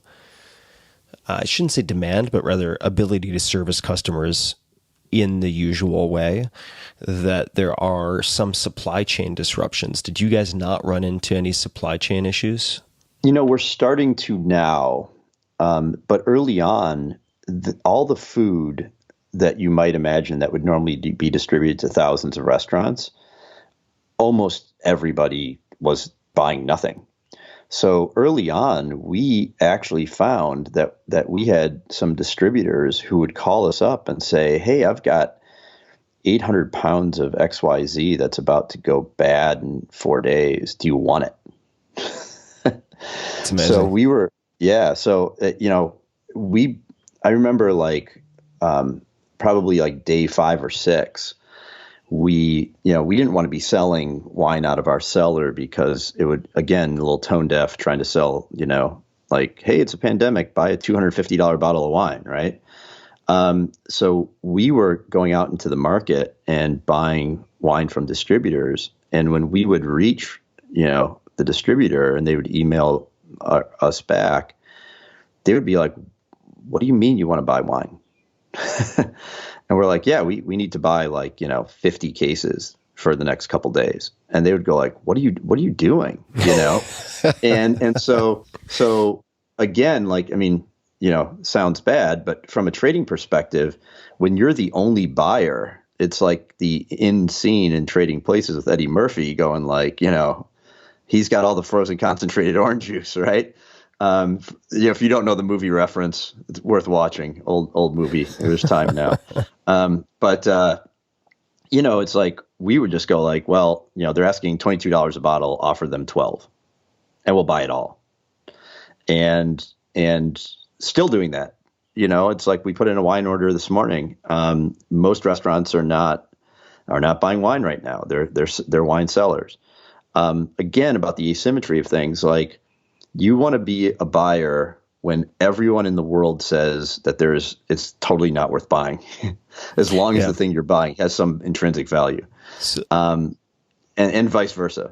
I shouldn't say demand, but rather ability to service customers in the usual way, that there are some supply chain disruptions. Did you guys not run into any supply chain issues? We're starting to now. But early on, all the food that you might imagine that would normally be distributed to thousands of restaurants, almost everybody was buying nothing. So early on, we actually found that we had some distributors who would call us up and say, hey, I've got 800 pounds of XYZ that's about to go bad in 4 days. Do you want it? It's amazing. So we were, I remember probably like day 5 or 6, we didn't want to be selling wine out of our cellar because it would, again, a little tone deaf trying to sell, like, hey, it's a pandemic, buy a $250 bottle of wine, right? So we were going out into the market and buying wine from distributors. And when we would reach, the distributor and they would email us back, they would be like, what do you mean you want to buy wine? And we're like, yeah, we need to buy 50 cases for the next couple days. And they would go like, what are you doing? And so again, sounds bad, but from a trading perspective, when you're the only buyer, it's like the in scene in Trading Places with Eddie Murphy going like, he's got all the frozen concentrated orange juice, right? If you don't know the movie reference, it's worth watching. Old movie. There's time now. It's like we would just go like, well, they're asking $22 a bottle, offer them 12, and we'll buy it all. And still doing that. It's like we put in a wine order this morning. Most restaurants are not buying wine right now. They're wine sellers. Again, about the asymmetry of things, like you want to be a buyer when everyone in the world says that it's totally not worth buying, as long as the thing you're buying has some intrinsic value, and vice versa.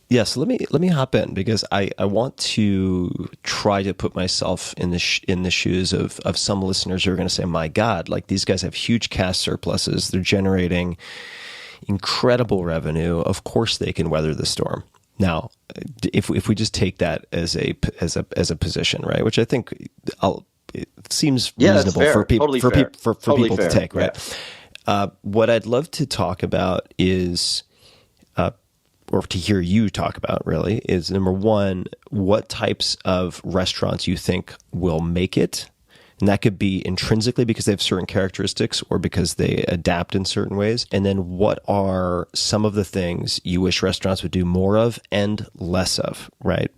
Yeah, so let me hop in because I want to try to put myself in the shoes of some listeners who are going to say, my God, like these guys have huge cash surpluses. They're generating incredible revenue. Of course they can weather the storm. Now, if we just take that as a position, right, which I think it seems reasonable for people people to take, right? Yeah. What I'd love to talk about is, or to hear you talk about really, is number one, what types of restaurants you think will make it. And that could be intrinsically because they have certain characteristics or because they adapt in certain ways. And then what are some of the things you wish restaurants would do more of and less of, right?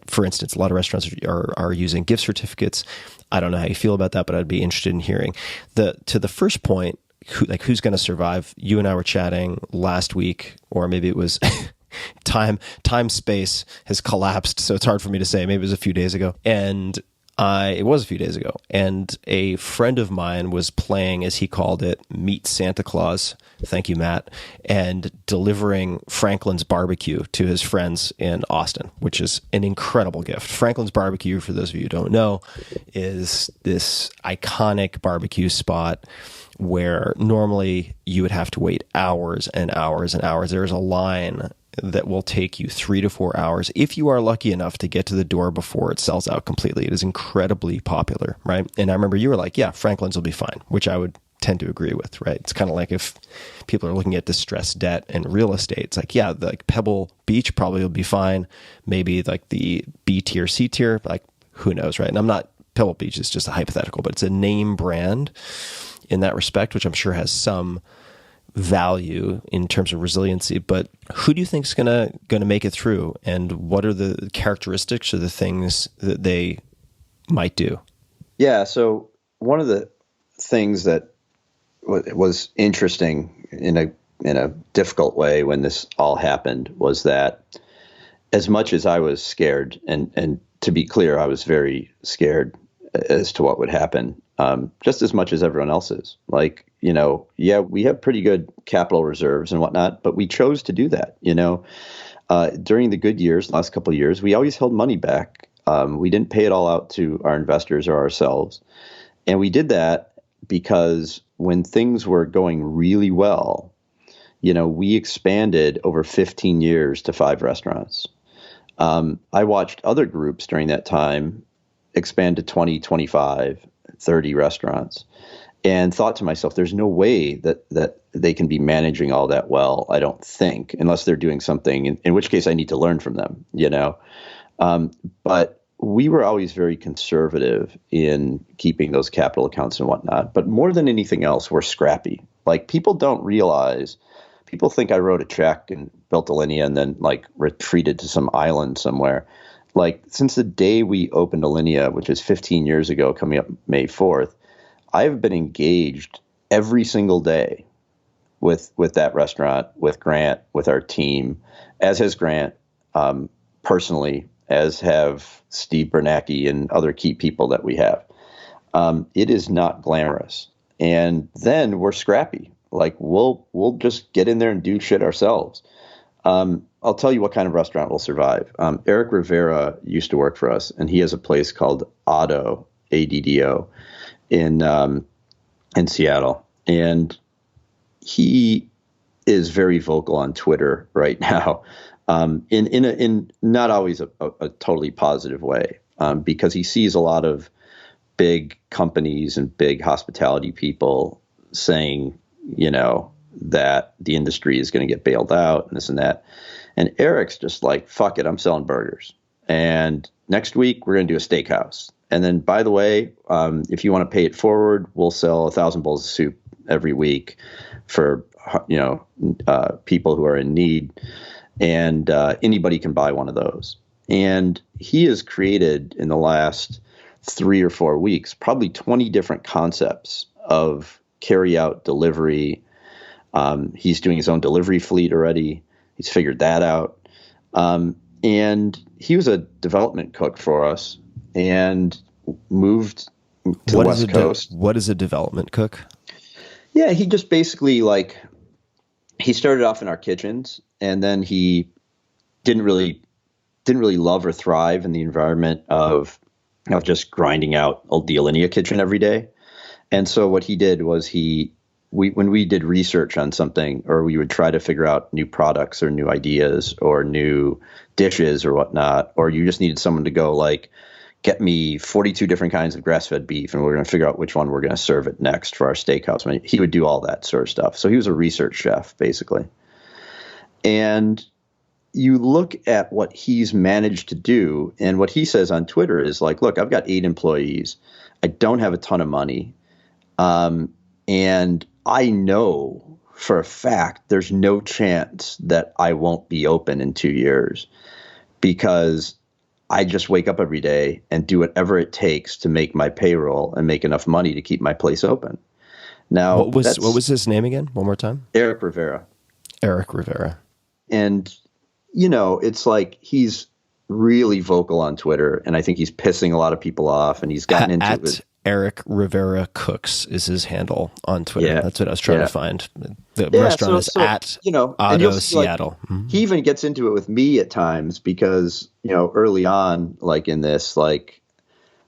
For instance, a lot of restaurants are using gift certificates. I don't know how you feel about that, but I'd be interested in hearing. To the first point, who's going to survive? You and I were chatting last week, or maybe it was time space has collapsed, so it's hard for me to say. Maybe it was a few days ago. And it was a few days ago. And a friend of mine was playing, as he called it, Meet Santa Claus. Thank you, Matt. And delivering Franklin's Barbecue to his friends in Austin, which is an incredible gift. Franklin's Barbecue, for those of you who don't know, is this iconic barbecue spot where normally you would have to wait hours and hours and hours. There's a line that will take you 3 to 4 hours if you are lucky enough to get to the door before it sells out completely. It is incredibly popular, right? And I remember you were like, yeah, Franklin's will be fine, which I would tend to agree with, right? It's kind of like if people are looking at distressed debt and real estate, it's like, yeah, like Pebble Beach probably will be fine. Maybe like the B tier, C tier, like who knows, right? And Pebble Beach is just a hypothetical, but it's a name brand in that respect, which I'm sure has some value in terms of resiliency. But who do you think is gonna make it through, and what are the characteristics or the things that they might do? Yeah, so one of the things that was interesting in a difficult way when this all happened was that as much as I was scared, and to be clear, I was very scared as to what would happen, just as much as everyone else is. Like, we have pretty good capital reserves and whatnot, but we chose to do that. During the good years, last couple of years, we always held money back. We didn't pay it all out to our investors or ourselves. And we did that because when things were going really well, we expanded over 15 years to 5 restaurants. I watched other groups during that time expand to 20, 25, 30 restaurants. and thought to myself, there's no way that they can be managing all that well, I don't think, unless they're doing something, in which case I need to learn from them, But we were always very conservative in keeping those capital accounts and whatnot. But more than anything else, we're scrappy. Like, people don't realize, people think I wrote a check and built Alinea and then like retreated to some island somewhere. Like, since the day we opened Alinea, which is 15 years ago, coming up May 4th, I've been engaged every single day with that restaurant, with Grant, with our team, as has Grant personally, as have Steve Bernanke and other key people that we have. It is not glamorous. And then we're scrappy. Like, we'll just get in there and do shit ourselves. I'll tell you what kind of restaurant will survive. Eric Rivera used to work for us, and he has a place called Addo, Addo, in Seattle. And he is very vocal on Twitter right now, in not always a totally positive way, because he sees a lot of big companies and big hospitality people saying, that the industry is going to get bailed out and this and that. And Eric's just like, fuck it, I'm selling burgers. And next week we're going to do a steakhouse. And then, by the way, if you want to pay it forward, we'll sell 1,000 bowls of soup every week for, people who are in need. And anybody can buy one of those. And he has created, in the last 3 or 4 weeks, probably 20 different concepts of carry out delivery. He's doing his own delivery fleet already. He's figured that out. And he was a development cook for us and moved to the West Coast. What is a development cook? Yeah, he just basically, like, he started off in our kitchens, and then he didn't really love or thrive in the environment of just grinding out the Alinea kitchen every day. And so what he did was when we did research on something, or we would try to figure out new products or new ideas or new dishes or whatnot, or you just needed someone to go, like, get me 42 different kinds of grass-fed beef, and we're going to figure out which one we're going to serve it next for our steakhouse. I mean, he would do all that sort of stuff. So he was a research chef, basically. And you look at what he's managed to do, and what he says on Twitter is like, look, I've got 8 employees. I don't have a ton of money. And I know for a fact there's no chance that I won't be open in 2 years, because I just wake up every day and do whatever it takes to make my payroll and make enough money to keep my place open. Now, what was his name again? One more time. Eric Rivera. Eric Rivera. And, it's like he's really vocal on Twitter, and I think he's pissing a lot of people off, and he's gotten into it. Eric Rivera Cooks is his handle on Twitter. Yeah, that's what I was trying to find. The restaurant is at Addo, Seattle. Like, he even gets into it with me at times because, early on, like in this, like,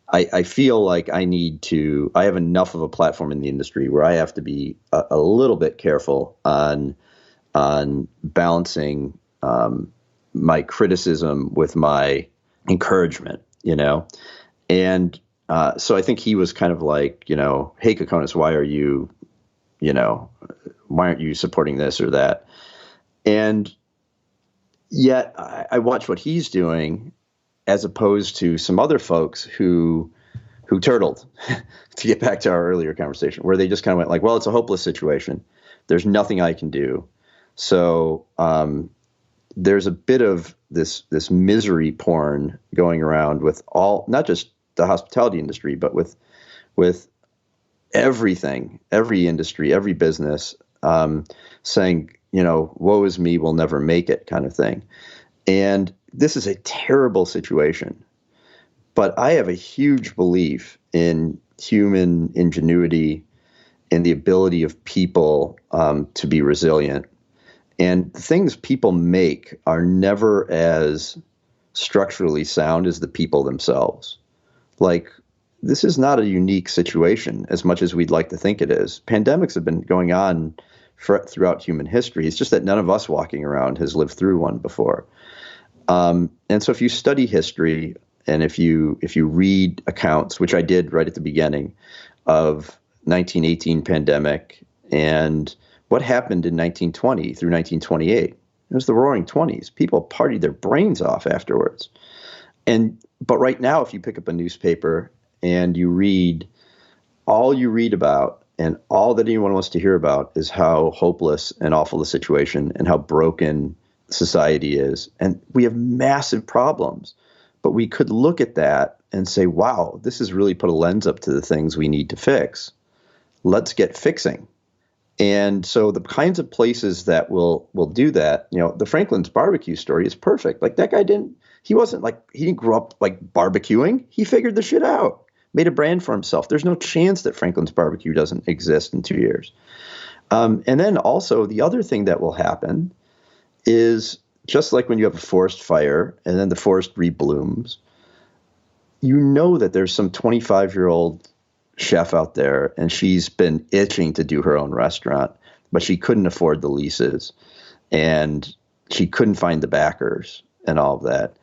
I feel like I have enough of a platform in the industry where I have to be a little bit careful on balancing my criticism with my encouragement, and so I think he was kind of like, hey, Kokonas, why aren't you supporting this or that? And yet I watch what he's doing as opposed to some other folks who turtled, to get back to our earlier conversation, where they just kind of went like, well, it's a hopeless situation. There's nothing I can do. So there's a bit of this misery porn going around with not just the hospitality industry, but with everything, every industry, every business, saying, woe is me, we'll never make it, kind of thing. And this is a terrible situation, but I have a huge belief in human ingenuity and the ability of people to be resilient. And the things people make are never as structurally sound as the people themselves. Like, this is not a unique situation as much as we'd like to think it is. Pandemics have been going on throughout human history. It's just that none of us walking around has lived through one before. And so if you study history, and if you read accounts, which I did right at the beginning, of 1918 pandemic. And what happened in 1920 through 1928? It was the Roaring '20s. People partied their brains off afterwards. But right now, if you pick up a newspaper and you read, all you read about and all that anyone wants to hear about is how hopeless and awful the situation and how broken society is. And we have massive problems. But we could look at that and say, wow, this has really put a lens up to the things we need to fix. Let's get fixing. And so the kinds of places that will do that, the Franklin's barbecue story is perfect. Like that guy he didn't grow up like barbecuing. He figured the shit out, made a brand for himself. There's no chance that Franklin's barbecue doesn't exist in 2 years. And then also the other thing that will happen is just like when you have a forest fire and then the forest reblooms, that there's some 25-year-old chef out there and she's been itching to do her own restaurant, but she couldn't afford the leases and she couldn't find the backers and all of that.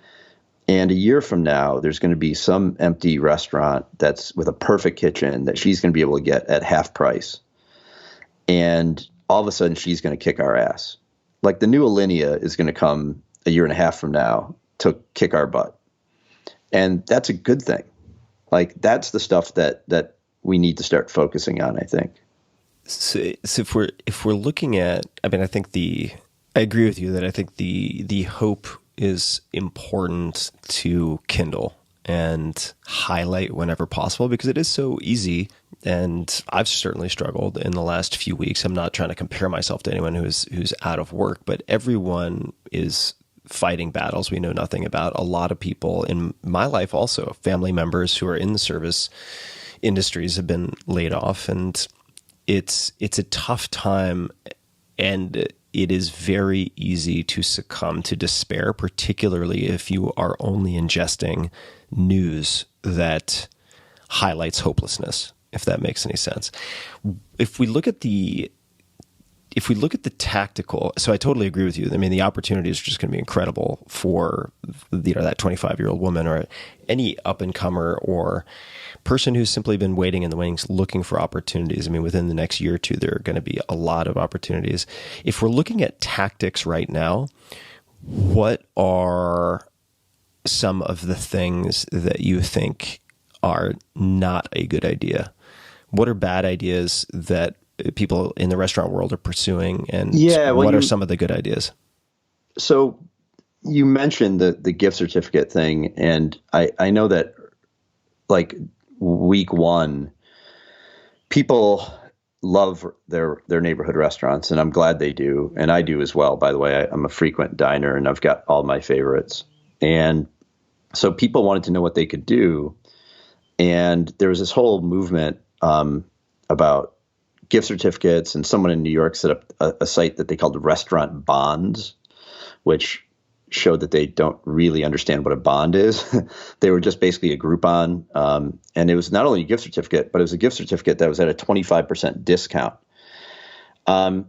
And a year from now, there's going to be some empty restaurant that's with a perfect kitchen that she's going to be able to get at half price. And all of a sudden she's going to kick our ass. Like the new Alinea is going to come a year and a half from now to kick our butt. And that's a good thing. Like that's the stuff that we need to start focusing on, I think. So if we're looking at, I think I agree with you that I think the hope is important to kindle and highlight whenever possible because it is so easy. And I've certainly struggled in the last few weeks. I'm not trying to compare myself to anyone who's out of work, but everyone is fighting battles we know nothing about. A lot of people in my life also, family members who are in the service industries have been laid off, and it's a tough time, and it is very easy to succumb to despair, particularly if you are only ingesting news that highlights hopelessness, if that makes any sense. If we look at the tactical, so I totally agree with you. I mean, the opportunities are just going to be incredible for that 25-year-old woman or any up-and-comer or person who's simply been waiting in the wings looking for opportunities. I mean, within the next year or two, there are going to be a lot of opportunities. If we're looking at tactics right now, what are some of the things that you think are not a good idea? What are bad ideas that people in the restaurant world are pursuing, and what are some of the good ideas? So you mentioned the gift certificate thing, and I know that like week one, people love their neighborhood restaurants, and I'm glad they do, and I do as well. By the way, I'm a frequent diner, and I've got all my favorites, and so people wanted to know what they could do, and there was this whole movement about gift certificates, and someone in New York set up a site that they called Restaurant Bonds, which showed that they don't really understand what a bond is. They were just basically a Groupon. And it was not only a gift certificate, but it was a gift certificate that was at a 25% discount. All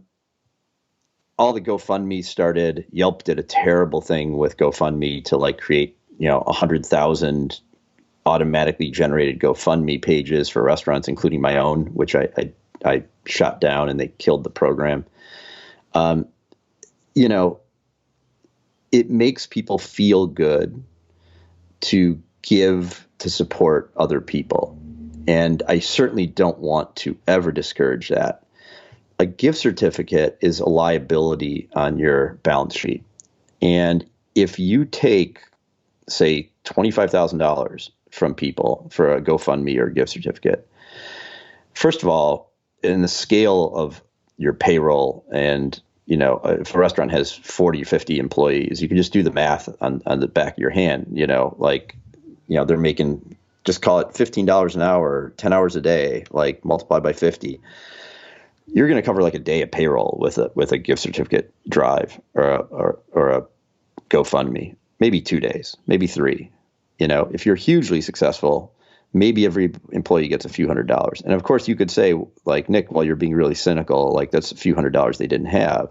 the GoFundMe started. Yelp did a terrible thing with GoFundMe to like create, 100,000 automatically generated GoFundMe pages for restaurants, including my own, which I shot down, and they killed the program. It makes people feel good to give to support other people. And I certainly don't want to ever discourage that. A gift certificate is a liability on your balance sheet. And if you take, say, $25,000 from people for a GoFundMe or a gift certificate, first of all, in the scale of your payroll, and if a restaurant has 40 or 50 employees, you can just do the math on the back of your hand. They're making, just call it $15 an hour, 10 hours a day, like multiply by 50. You're going to cover like a day of payroll with a gift certificate drive or a GoFundMe, maybe 2 days, maybe 3. If you're hugely successful, maybe every employee gets a few $100s. And of course you could say, like, Nick, while you're being really cynical, like that's a few $100s they didn't have.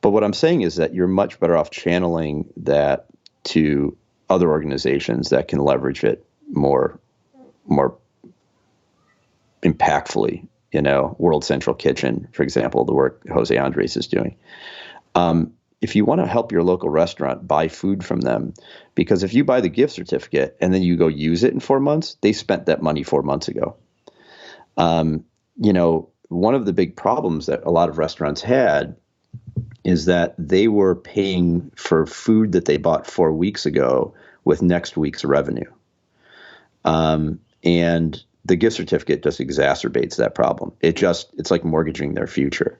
But what I'm saying is that you're much better off channeling that to other organizations that can leverage it more impactfully. World Central Kitchen, for example, the work Jose Andres is doing. If you want to help your local restaurant, buy food from them, because if you buy the gift certificate and then you go use it in 4 months, they spent that money 4 months ago. One of the big problems that a lot of restaurants had is that they were paying for food that they bought 4 weeks ago with next week's revenue. And the gift certificate just exacerbates that problem. It's like mortgaging their future.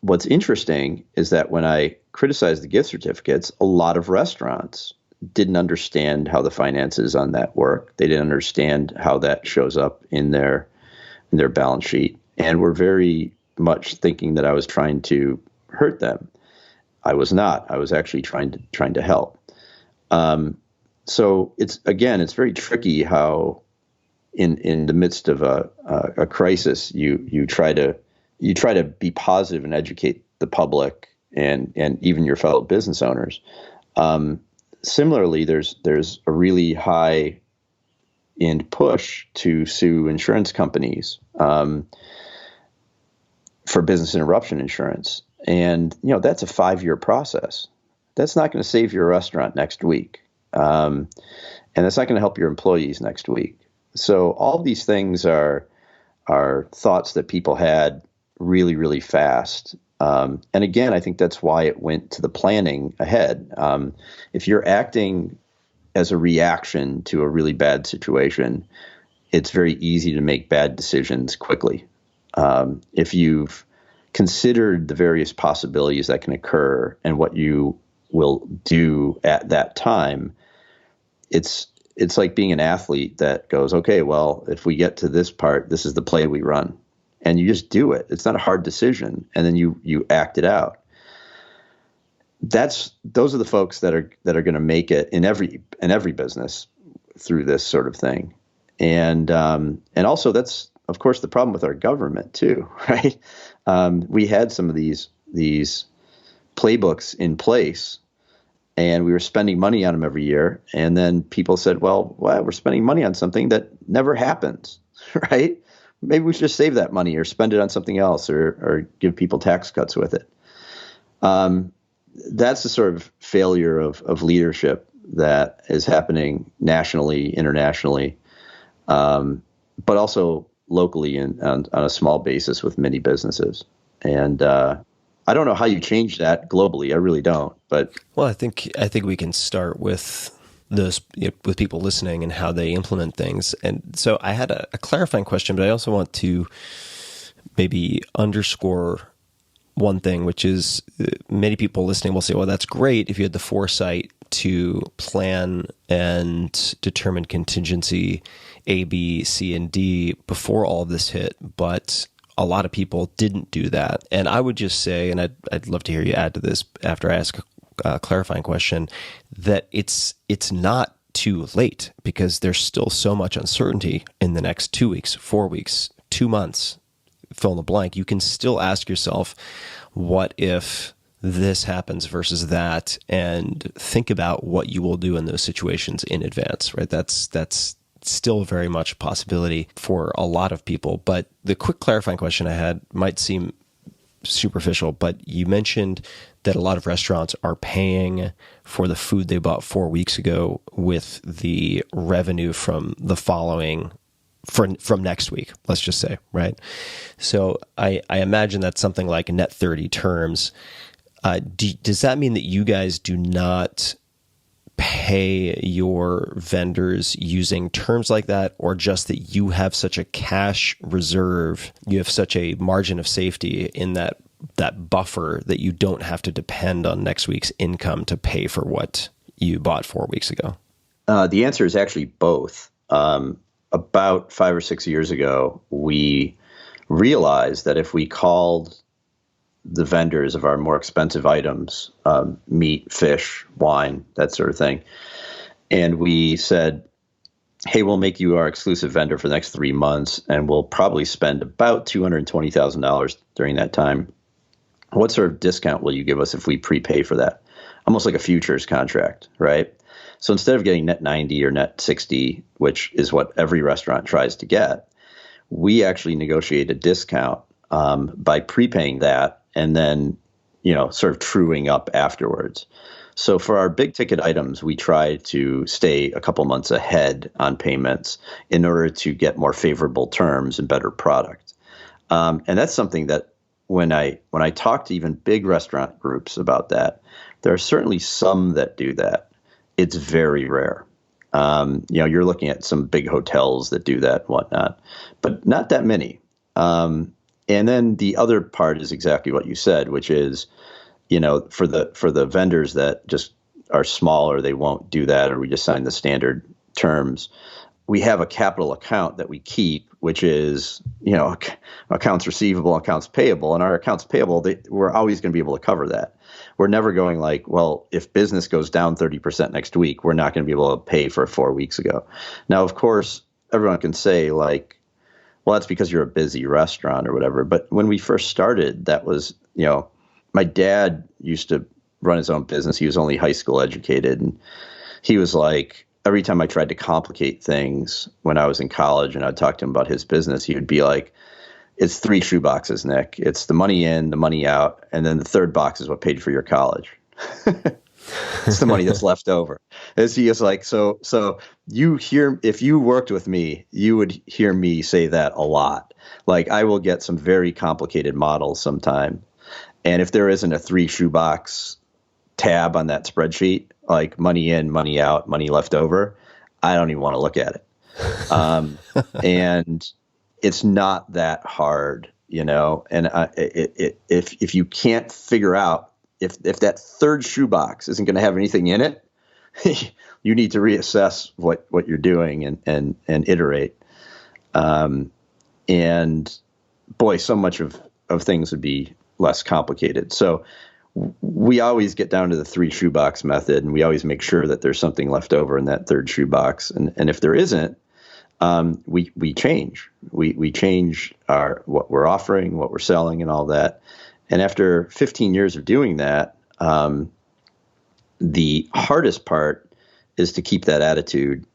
What's interesting is that when I criticized the gift certificates, a lot of restaurants didn't understand how the finances on that work. They didn't understand how that shows up in their balance sheet, and were very much thinking that I was trying to hurt them. I was not. I was actually trying to help. So it's very tricky how in the midst of a crisis you try to be positive and educate the public and even your fellow business owners. Similarly, there's a really high end push to sue insurance companies for business interruption insurance. And, that's a 5-year process. That's not going to save your restaurant next week. And that's not going to help your employees next week. So all of these things are thoughts that people had really, really fast. And again, I think that's why it went to the planning ahead. If you're acting as a reaction to a really bad situation, it's very easy to make bad decisions quickly. If you've considered the various possibilities that can occur and what you will do at that time, it's like being an athlete that goes, okay, well, if we get to this part, this is the play we run. And you just do it. It's not a hard decision. And then you act it out. Those are the folks that are going to make it in every business through this sort of thing. And also that's, of course, the problem with our government too, right? We had some of these playbooks in place, and we were spending money on them every year. And then people said, well, we're spending money on something that never happens, right? Maybe we should just save that money or spend it on something else or give people tax cuts with it. That's the sort of failure of leadership that is happening nationally, internationally, but also locally and on a small basis with many businesses. And I don't know how you change that globally. I really don't. But well, I think we can start with those, with people listening and how they implement things. And so I had a clarifying question, but I also want to maybe underscore one thing, which is many people listening will say, well, that's great if you had the foresight to plan and determine contingency A, B, C, and D before all of this hit, but a lot of people didn't do that. And I would just say, and I'd love to hear you add to this after I ask a clarifying question, that it's not too late, because there's still so much uncertainty in the next 2 weeks, 4 weeks, 2 months, fill in the blank. You can still ask yourself, what if this happens versus that, and think about what you will do in those situations in advance, right? That's still very much a possibility for a lot of people. But the quick clarifying question I had might seem superficial, but you mentioned that a lot of restaurants are paying for the food they bought 4 weeks ago with the revenue from the following from next week, let's just say, right? So I imagine that's something like net 30 terms. Does that mean that you guys do not pay your vendors using terms like that, or just that you have such a cash reserve, you have such a margin of safety in that buffer that you don't have to depend on next week's income to pay for what you bought 4 weeks ago? The answer is actually both. About 5 or 6 years ago, we realized that if we called the vendors of our more expensive items, meat, fish, wine, that sort of thing, and we said, hey, we'll make you our exclusive vendor for the next 3 months, and we'll probably spend about $220,000 during that time. What sort of discount will you give us if we prepay for that? Almost like a futures contract, right? So instead of getting net 90 or net 60, which is what every restaurant tries to get, we actually negotiate a discount by prepaying that and then, sort of truing up afterwards. So for our big ticket items, we try to stay a couple months ahead on payments in order to get more favorable terms and better product. And that's something that when I talk to even big restaurant groups about that, there are certainly some that do that. It's very rare. You're looking at some big hotels that do that and whatnot, but not that many. And then the other part is exactly what you said, which is, for the vendors that just are small or they won't do that, or we just sign the standard terms, we have a capital account that we keep, which is, accounts receivable, accounts payable, and our accounts payable, we're always going to be able to cover that. We're never going like, well, if business goes down 30% next week, we're not going to be able to pay for 4 weeks ago. Now, of course, everyone can say like, well, that's because you're a busy restaurant or whatever. But when we first started, that was, my dad used to run his own business. He was only high school educated. And he was like, every time I tried to complicate things when I was in college and I'd talk to him about his business, he would be like, it's 3 shoe boxes, Nick. It's the money in, the money out, and then the third box is what paid for your college. It's the money that's left over. As he is like, so you hear, if you worked with me, you would hear me say that a lot. Like I will get some very complicated models sometime. And if there isn't a 3 shoebox tab on that spreadsheet, like money in, money out, money left over, I don't even want to look at it. And it's not that hard, and if you can't figure out if that third shoebox isn't going to have anything in it, you need to reassess what you're doing and iterate. And boy, so much of things would be less complicated. So we always get down to the 3 shoebox method, and we always make sure that there's something left over in that third shoebox. And if there isn't, we change. We change what we're offering, what we're selling, and all that. And after 15 years of doing that, the hardest part is to keep that attitude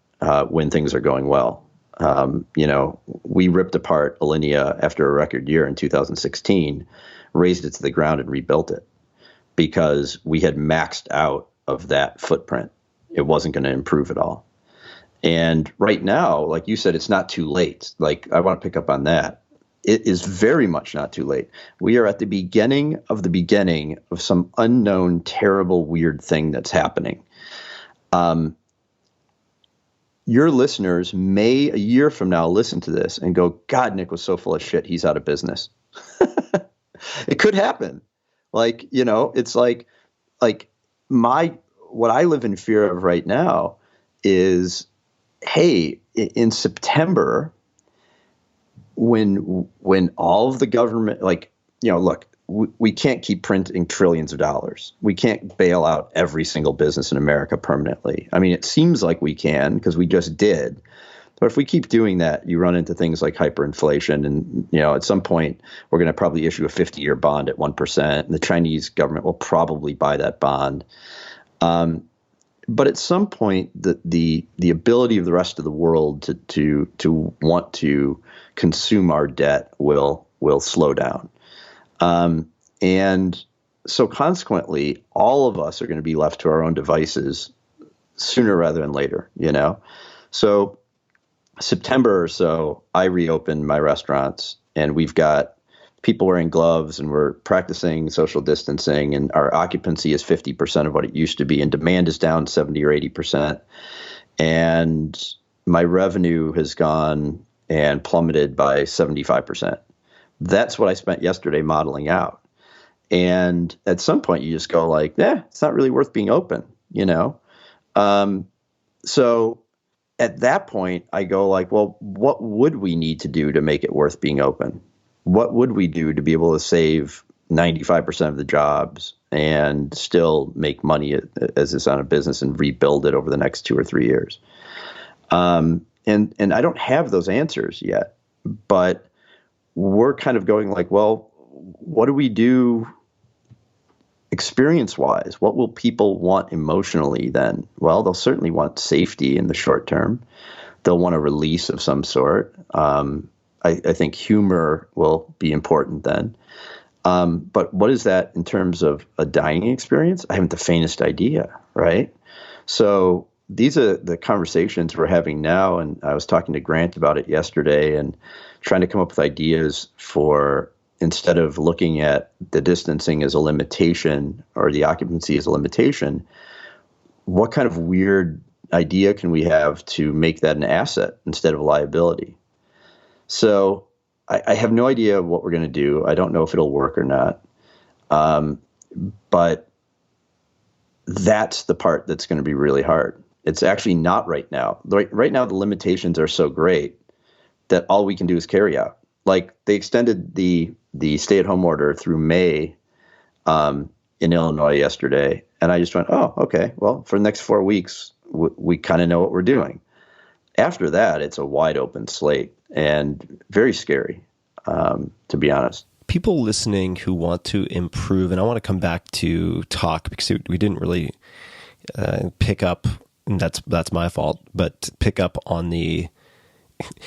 when things are going well. We ripped apart Alinea after a record year in 2016, razed it to the ground, and rebuilt it because we had maxed out of that footprint. It wasn't going to improve at all. And right now, like you said, it's not too late. Like I want to pick up on that. It is very much not too late. We are at the beginning of some unknown, terrible, weird thing that's happening. Your listeners may a year from now listen to this and go, God, Nick was so full of shit. He's out of business. It could happen. Like, it's like what I live in fear of right now is, hey, in September, when all of the government, look, we can't keep printing trillions of dollars. We can't bail out every single business in America permanently. I mean, it seems like we can because we just did. But if we keep doing that, you run into things like hyperinflation. And, at some point, we're going to probably issue a 50-year bond at 1%. And the Chinese government will probably buy that bond. But at some point, the ability of the rest of the world to want to consume our debt will slow down. And so consequently, all of us are going to be left to our own devices sooner rather than later, So September or so, I reopened my restaurants, and we've got people wearing gloves, and we're practicing social distancing, and our occupancy is 50% of what it used to be, and demand is down 70 or 80%. And my revenue has gone and plummeted by 75%. That's what I spent yesterday modeling out. And at some point you just go like, it's not really worth being open, So at that point I go like, well, what would we need to do to make it worth being open? What would we do to be able to save 95% of the jobs and still make money as this on a business and rebuild it over the next 2 or 3 years? And I don't have those answers yet, but we're kind of going like, well, what do we do experience-wise? What will people want emotionally then? Well, they'll certainly want safety in the short term. They'll want a release of some sort. I think humor will be important then. But what is that in terms of a dining experience? I haven't the faintest idea, right? So these are the conversations we're having now. And I was talking to Grant about it yesterday and trying to come up with ideas for, instead of looking at the distancing as a limitation or the occupancy as a limitation, what kind of weird idea can we have to make that an asset instead of a liability? So I have no idea what we're going to do. I don't know if it'll work or not. But that's the part that's going to be really hard. It's actually not right now. Right now, the limitations are so great that all we can do is carry out. Like they extended the stay-at-home order through May in Illinois yesterday. And I just went, oh, okay, well, for the next 4 weeks, we kind of know what we're doing. After that, it's a wide open slate and very scary, to be honest. People listening who want to improve, and I want to come back to talk because we didn't really pick up, and that's my fault, but pick up on the,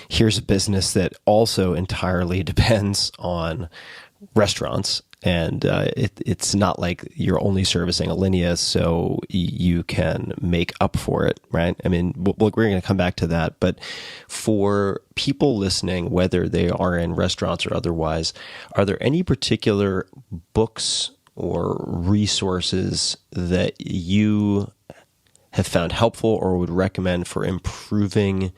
here's a business that also entirely depends on restaurants. And it's not like you're only servicing Alinea, so you can make up for it, right? I mean, we're going to come back to that. But for people listening, whether they are in restaurants or otherwise, are there any particular books or resources that you have found helpful or would recommend for improving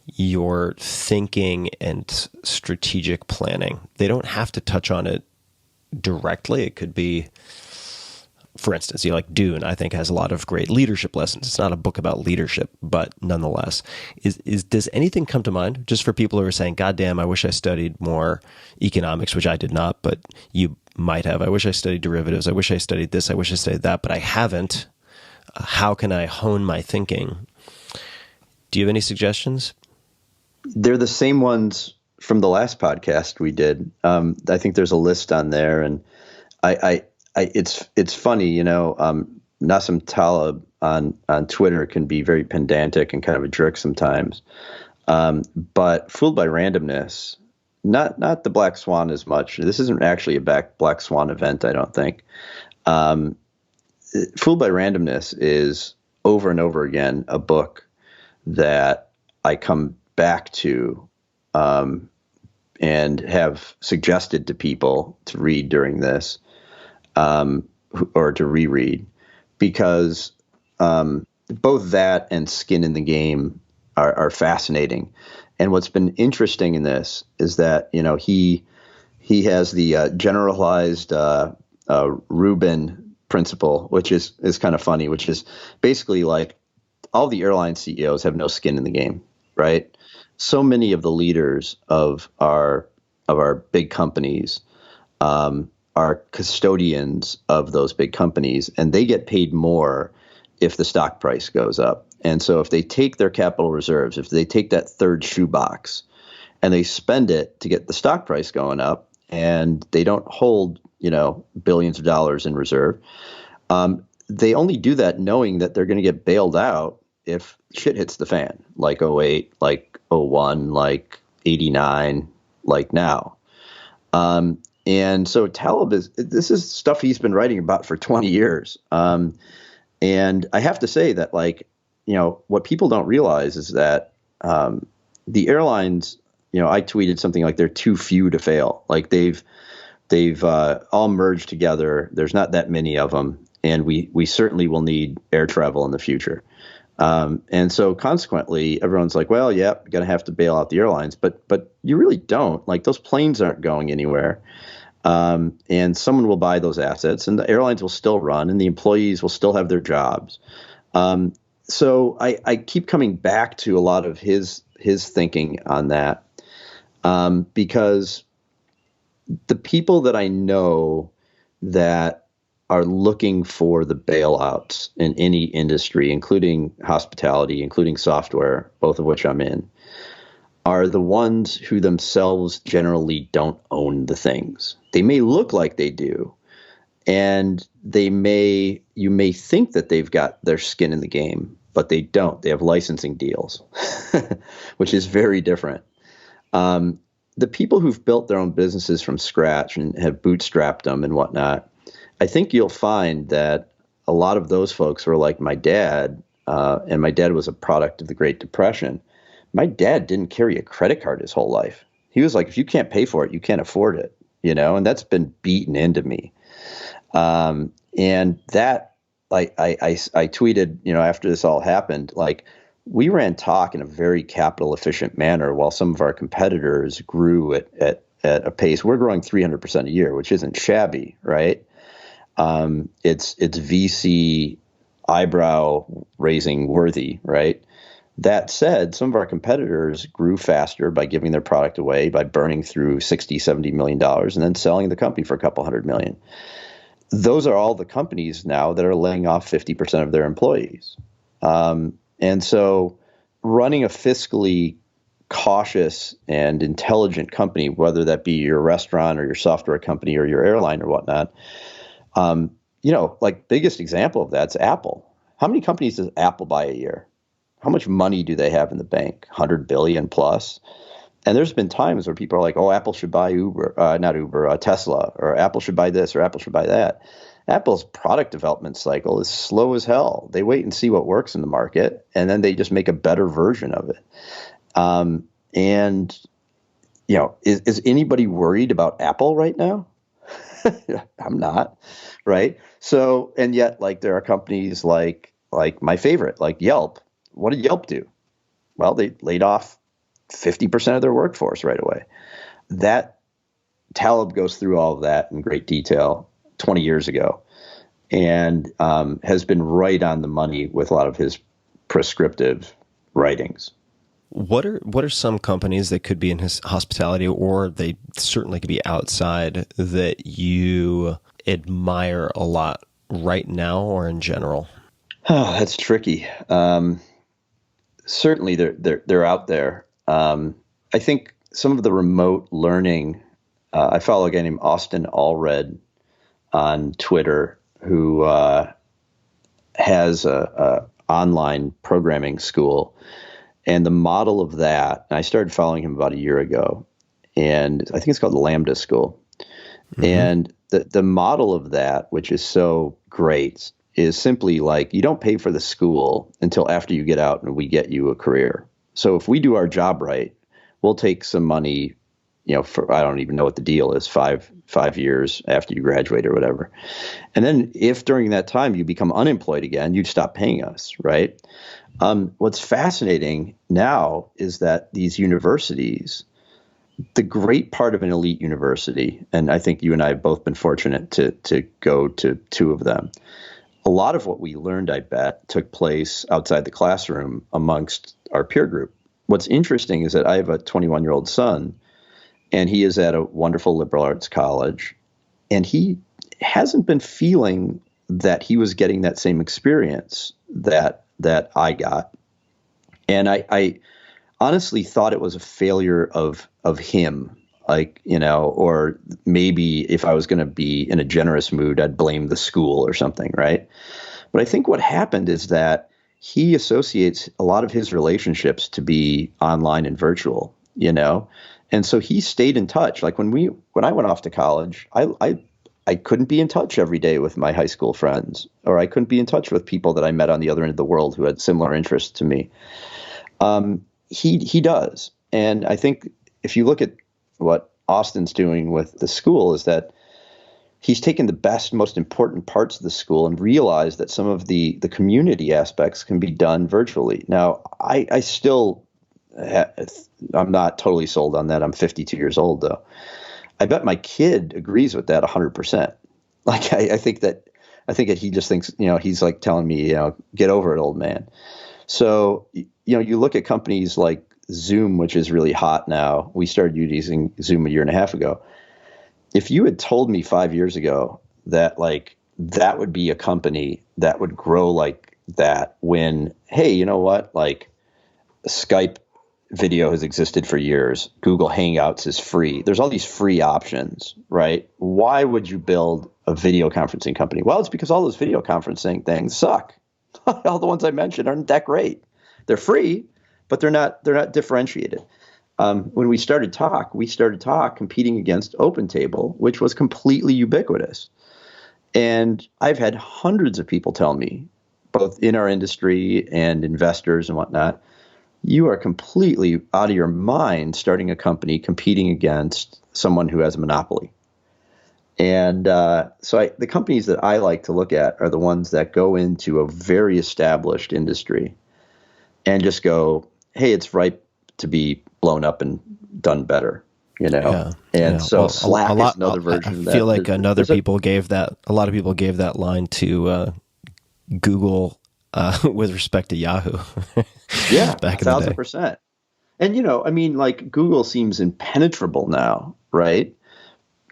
your thinking and strategic planning? They don't have to touch on it directly. It could be, for instance, like Dune, I think has a lot of great leadership lessons. It's not a book about leadership, but nonetheless, does anything come to mind just for people who are saying, God damn, I wish I studied more economics, which I did not, but you might have. I wish I studied derivatives. I wish I studied this. I wish I studied that, but I haven't. How can I hone my thinking? Do you have any suggestions? They're the same ones from the last podcast we did. I think there's a list on there, and it's funny, Nassim Taleb on Twitter can be very pedantic and kind of a jerk sometimes. But Fooled by Randomness, not the Black Swan as much. This isn't actually a Black Swan event, I don't think. Fooled by Randomness is over and over again a book that I come back to and have suggested to people to read during this or to reread, because both that and Skin in the Game are fascinating. And what's been interesting in this is that, he has the generalized Rubin principle, which is kind of funny, which is basically like all the airline CEOs have no skin in the game, right? So many of the leaders of our big companies are custodians of those big companies, and they get paid more if the stock price goes up. And so if they take their capital reserves, if they take that third shoebox and they spend it to get the stock price going up, and they don't hold, billions of dollars in reserve, they only do that knowing that they're going to get bailed out if shit hits the fan, like '08, like '01, like '89, like now. And so Taleb this is stuff he's been writing about for 20 years. And I have to say that, what people don't realize is that the airlines, I tweeted something like they're too few to fail. Like they've all merged together. There's not that many of them. And we certainly will need air travel in the future. And so consequently, everyone's like, well, yeah, going to have to bail out the airlines, but you really don't. Like those planes aren't going anywhere. And someone will buy those assets, and the airlines will still run, and the employees will still have their jobs. So I keep coming back to a lot of his thinking on that, because the people that I know that are looking for the bailouts in any industry, including hospitality, including software, both of which I'm in, are the ones who themselves generally don't own the things. They may look like they do, and you may think that they've got their skin in the game, but they don't. They have licensing deals, which is very different. the people who've built their own businesses from scratch and have bootstrapped them and whatnot, I think you'll find that a lot of those folks were like my dad, and my dad was a product of the Great Depression. My dad didn't carry a credit card his whole life. He was like, if you can't pay for it, you can't afford it, and that's been beaten into me. And that, like, I tweeted, after this all happened, like, we ran talk in a very capital efficient manner while some of our competitors grew at a pace. We're growing 300% a year, which isn't shabby, right? It's VC eyebrow raising worthy, right? That said, some of our competitors grew faster by giving their product away, by burning through $60-70 million and then selling the company for a couple $100 million. Those are all the companies now that are laying off 50% of their employees. And so running a fiscally cautious and intelligent company, whether that be your restaurant or your software company or your airline or whatnot, like biggest example of that's Apple. How many companies does Apple buy a year? How much money do they have in the bank? 100 billion plus. And there's been times where people are like, oh, Apple should buy Tesla, or Apple should buy this, or Apple should buy that. Apple's product development cycle is slow as hell. They wait and see what works in the market, and then they just make a better version of it. Is anybody worried about Apple right now? I'm not, right? So, and yet, like, there are companies like my favorite, like Yelp. What did Yelp do? Well, they laid off 50% of their workforce right away. That Taleb goes through all of that in great detail 20 years ago, and has been right on the money with a lot of his prescriptive writings. What are some companies that could be in his hospitality, or they certainly could be outside, that you admire a lot right now or in general? Oh, that's tricky. Certainly they're out there. I think some of the remote learning, I follow a guy named Austin Allred on Twitter who has a online programming school. And the model of that, and I started following him about a year ago, and I think it's called the Lambda School. Mm-hmm. And the model of that, which is so great, is simply like, you don't pay for the school until after you get out and we get you a career. So if we do our job right, we'll take some money, for, I don't even know what the deal is, five years after you graduate or whatever. And then if during that time you become unemployed again, you'd stop paying us, right? What's fascinating now is that these universities, the great part of an elite university, and I think you and I have both been fortunate to go to two of them. A lot of what we learned, I bet, took place outside the classroom amongst our peer group. What's interesting is that I have a 21-year-old son, and he is at a wonderful liberal arts college, and he hasn't been feeling that he was getting that same experience that I got. And I honestly thought it was a failure of him, or maybe if I was going to be in a generous mood, I'd blame the school or something, right? But I think what happened is that he associates a lot of his relationships to be online and virtual, and so he stayed in touch. Like when I went off to college, I couldn't be in touch every day with my high school friends, or I couldn't be in touch with people that I met on the other end of the world who had similar interests to me. He does. And I think if you look at what Austin's doing with the school, is that he's taken the best, most important parts of the school and realized that some of the community aspects can be done virtually. Now, I still, I'm not totally sold on that. I'm 52 years old, though. I bet my kid agrees with that 100%. Like, I think that he just thinks, he's like telling me, get over it, old man. So, you look at companies like Zoom, which is really hot now. We started using Zoom a year and a half ago. If you had told me 5 years ago that that would be a company that would grow like that, when, hey, you know what? Like, Skype video has existed for years. Google Hangouts is free. There's all these free options, right? Why would you build a video conferencing company? Well, it's because all those video conferencing things suck. All the ones I mentioned aren't that great. They're free, but they're not differentiated. when we started Talk competing against OpenTable, which was completely ubiquitous. And I've had hundreds of people tell me, both in our industry and investors and whatnot, you are completely out of your mind starting a company competing against someone who has a monopoly. And the companies that I like to look at are the ones that go into a very established industry and just go, hey, it's ripe to be blown up and done better, you know? Yeah, and yeah. so Well, Slack is another version of that. I feel like a lot of people gave that line to Google with respect to Yahoo. Yeah, back in the day. 1,000%. And, you know, I mean, like Google seems impenetrable now, right?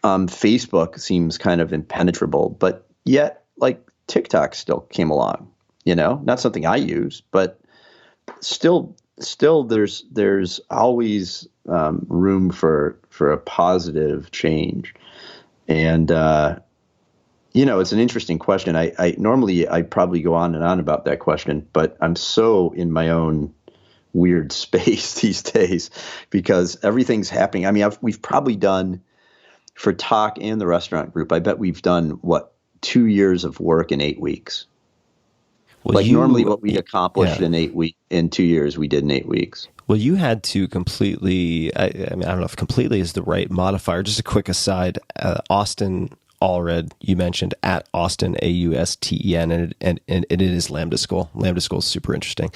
Facebook seems kind of impenetrable, but yet like TikTok still came along, you know, not something I use, but still there's always room for a positive change. And, you know, it's an interesting question. I normally probably go on and on about that question, but I'm so in my own weird space these days because everything's happening. I mean, we've probably done for Talk and the restaurant group, I bet we've done 2 years of work in 8 weeks. Well, normally what we accomplished in 2 years, we did in 8 weeks. Well, you had to completely, I mean, I don't know if completely is the right modifier. Just a quick aside, Austin Allred, you mentioned at Austin, AUSTEN, and it is Lambda School. Lambda School is super interesting.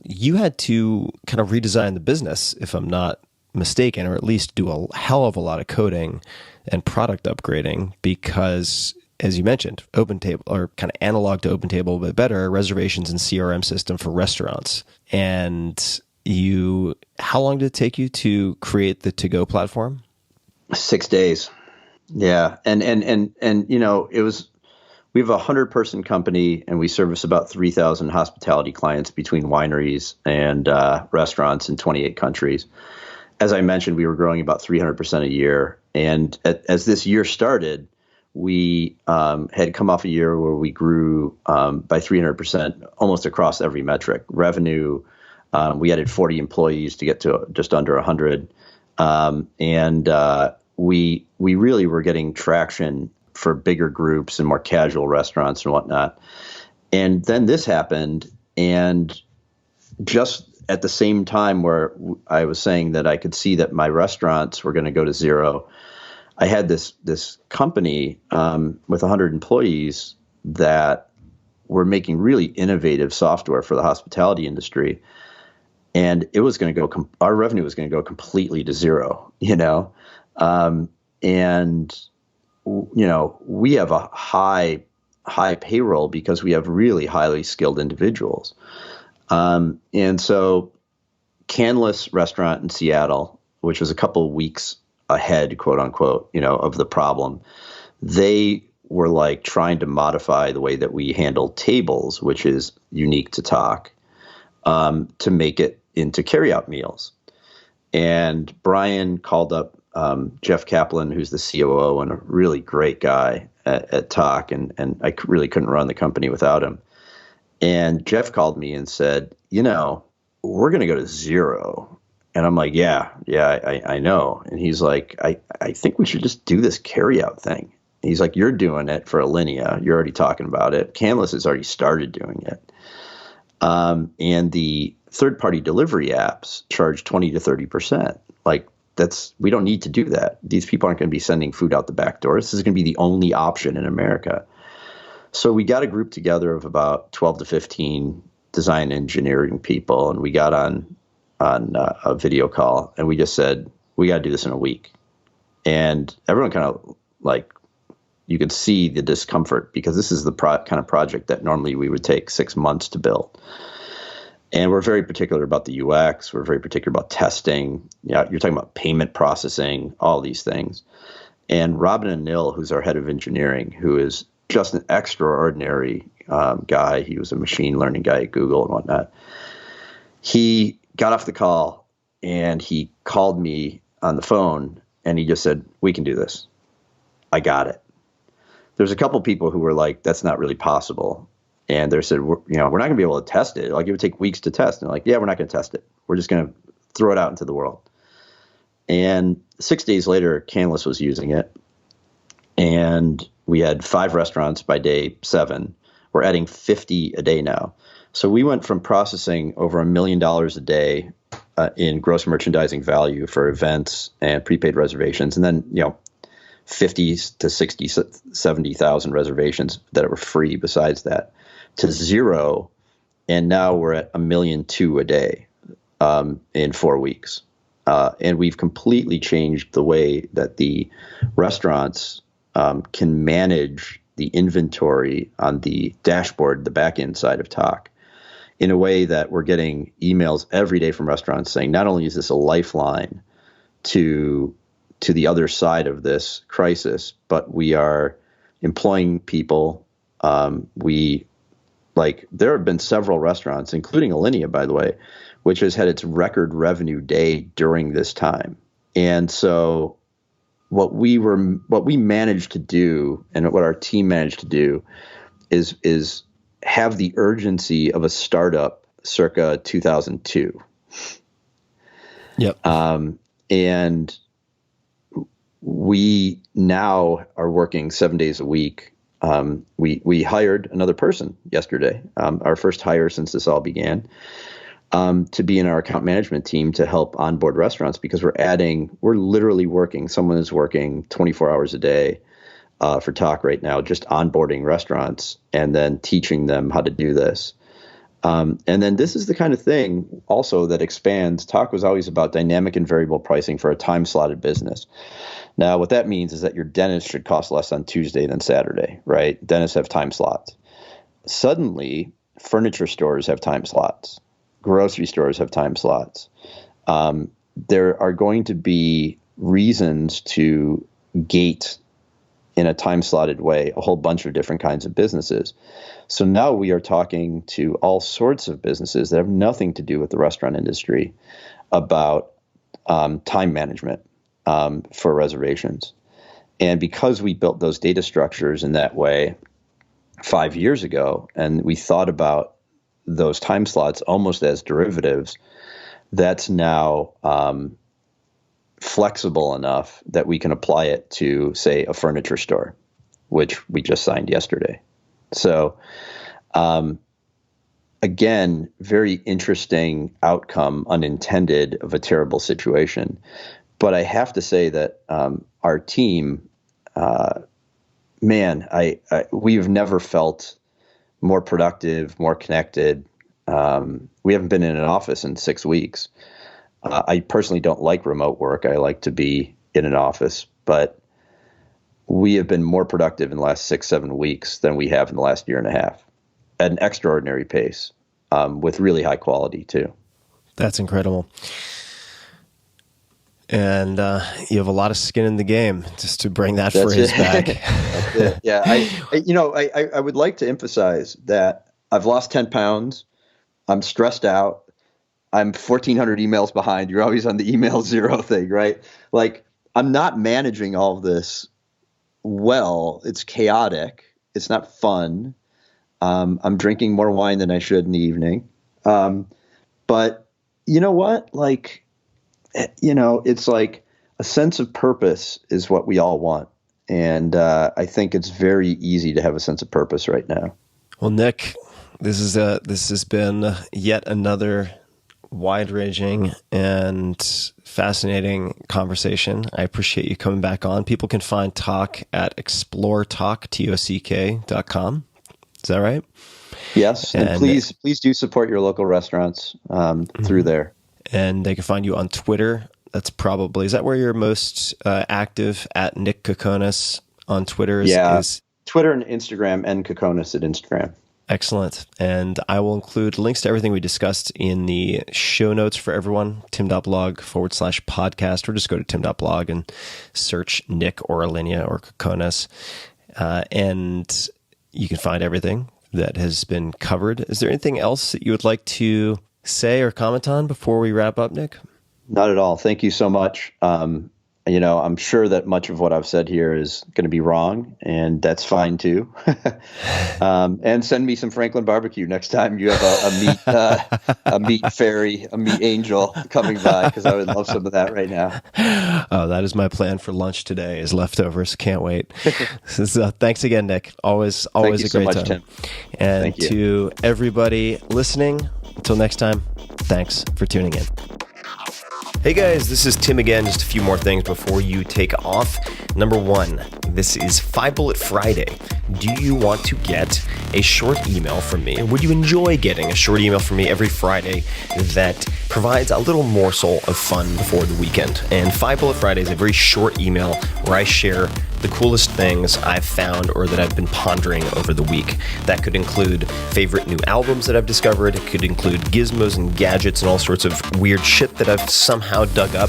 You had to kind of redesign the business, if I'm not mistaken, or at least do a hell of a lot of coding and product upgrading because, as you mentioned, OpenTable, or kind of analog to OpenTable, but better, reservations and CRM system for restaurants. And how long did it take you to create the to-go platform? 6 days. Yeah. And you know, we have a 100-person company and we service about 3,000 hospitality clients between wineries and restaurants in 28 countries. As I mentioned, we were growing about 300% a year. And as this year started, we had come off a year where we grew by 300% almost across every metric. Revenue, we added 40 employees to get to just under 100. We really were getting traction for bigger groups and more casual restaurants and whatnot. And then this happened, and just at the same time where I was saying that I could see that my restaurants were going to go to zero, I had this company with 100 employees that were making really innovative software for the hospitality industry, and it was going to go. Our revenue was going to go completely to zero, you know, and you know we have a high payroll because we have really highly skilled individuals. And so Canlis Restaurant in Seattle, which was a couple of weeks ahead, quote unquote, you know, of the problem, they were like trying to modify the way that we handle tables, which is unique to Talk, to make it into carryout meals. And Brian called up Jeff Kaplan, who's the COO and a really great guy at Talk, and I really couldn't run the company without him. And Jeff called me and said, you know, we're going to go to zero. And I'm like, yeah, I know. And he's like, I think we should just do this carryout thing. And he's like, you're doing it for Alinea. You're already talking about it. Canlis has already started doing it. And the third-party delivery apps charge 20 to 30%. Like, we don't need to do that. These people aren't going to be sending food out the back door. This is going to be the only option in America. So we got a group together of about 12 to 15 design engineering people, and we got on a video call, and we just said, we got to do this in a week. And everyone kind of like, you could see the discomfort because this is the kind of project that normally we would take 6 months to build. And we're very particular about the UX. We're very particular about testing. Yeah, you're talking about payment processing, all these things. And Robin Anil, who's our head of engineering, who is just an extraordinary guy. He was a machine learning guy at Google and whatnot. He got off the call and he called me on the phone and he just said, we can do this. I got it. There's a couple people who were like, that's not really possible. And they said, we're not going to be able to test it. Like, it would take weeks to test. And they're like, yeah, we're not going to test it. We're just going to throw it out into the world. And 6 days later, Canlis was using it. And we had 5 restaurants by day 7. We're adding 50 a day now. So we went from processing over $1 million a day in gross merchandising value for events and prepaid reservations. And then, 50 to 60, 70,000 reservations that were free besides that, to 0. And now we're at $1.2 million a day in 4 weeks. And we've completely changed the way that the restaurants can manage the inventory on the dashboard, the back end side of Talk, in a way that we're getting emails every day from restaurants saying, not only is this a lifeline to the other side of this crisis, but we are employing people. There have been several restaurants, including Alinea, by the way, which has had its record revenue day during this time. And so what we managed to do, and what our team managed to do, is have the urgency of a startup circa 2002. Yep. And we now are working 7 days a week. We hired another person yesterday, our first hire since this all began, to be in our account management team to help onboard restaurants, because we're literally working. Someone is working 24 hours a day for Talk right now, just onboarding restaurants and then teaching them how to do this. And then this is the kind of thing also that expands. Talk was always about dynamic and variable pricing for a time slotted business. Now, what that means is that your dentist should cost less on Tuesday than Saturday, right? Dentists have time slots. Suddenly, furniture stores have time slots. Grocery stores have time slots. There are going to be reasons to gate in a time slotted way a whole bunch of different kinds of businesses. So now we are talking to all sorts of businesses that have nothing to do with the restaurant industry about time management for reservations. And because we built those data structures in that way 5 years ago, and we thought about those time slots almost as derivatives, that's now flexible enough that we can apply it to, say, a furniture store, which we just signed yesterday. So, again, very interesting outcome, unintended, of a terrible situation. But I have to say that our team, we've never felt more productive, more connected. We haven't been in an office in 6 weeks. I personally don't like remote work. I like to be in an office, but we have been more productive in the last 6-7 weeks than we have in the last year and a half, at an extraordinary pace, with really high quality too. That's incredible. And you have a lot of skin in the game, just to bring that phrase back. That's it. Yeah. I would like to emphasize that I've lost 10 pounds. I'm stressed out. I'm 1,400 emails behind. You're always on the email zero thing, right? Like, I'm not managing all of this well. It's chaotic. It's not fun. I'm drinking more wine than I should in the evening. But you know what? It's like a sense of purpose is what we all want. And I think it's very easy to have a sense of purpose right now. Well, Nick, this has been yet another wide-ranging and fascinating conversation. I appreciate you coming back on. People can find Talk at exploretalk.com. Is that right? Yes. And please do support your local restaurants through there. And they can find you on Twitter. Is that where you're most active, at Nick Kokonas on Twitter? Is Twitter and Instagram, and Kokonas at Instagram. Excellent. And I will include links to everything we discussed in the show notes for everyone, tim.blog/podcast, or just go to tim.blog and search Nick or Alinea or Kokonas. And you can find everything that has been covered. Is there anything else that you would like to say or comment on before we wrap up, Nick? Not at all. Thank you so much. I'm sure that much of what I've said here is going to be wrong, and that's fine too. And send me some Franklin barbecue next time you have a meat fairy, a meat angel coming by, because I would love some of that right now. Oh, that is my plan for lunch today, is leftovers. Can't wait. Thanks again, Nick. Always Thank you a so great much, time. Tim. And Thank you. to everybody listening, until next time, thanks for tuning in. Hey guys, this is Tim again. Just a few more things before you take off. Number one, this is 5 Bullet Friday. Do you want to get a short email from me? Would you enjoy getting a short email from me every Friday that provides a little morsel of fun before the weekend? And 5 Bullet Friday is a very short email where I share the coolest things I've found or that I've been pondering over the week. That could include favorite new albums that I've discovered. It could include gizmos and gadgets and all sorts of weird shit that I've somehow dug up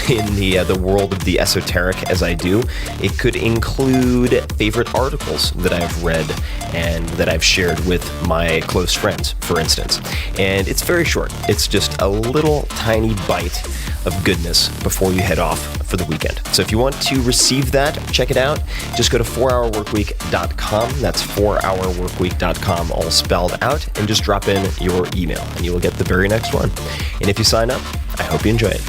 in the world of the esoteric as I do. It could include favorite articles that I've read and that I've shared with my close friends, for instance. And it's very short. It's just a little tiny bite of goodness before you head off for the weekend. So if you want to receive that, check it out. Just go to 4hourworkweek.com. That's 4hourworkweek.com, all spelled out, and just drop in your email and you will get the very next one. And if you sign up, I hope you enjoy it.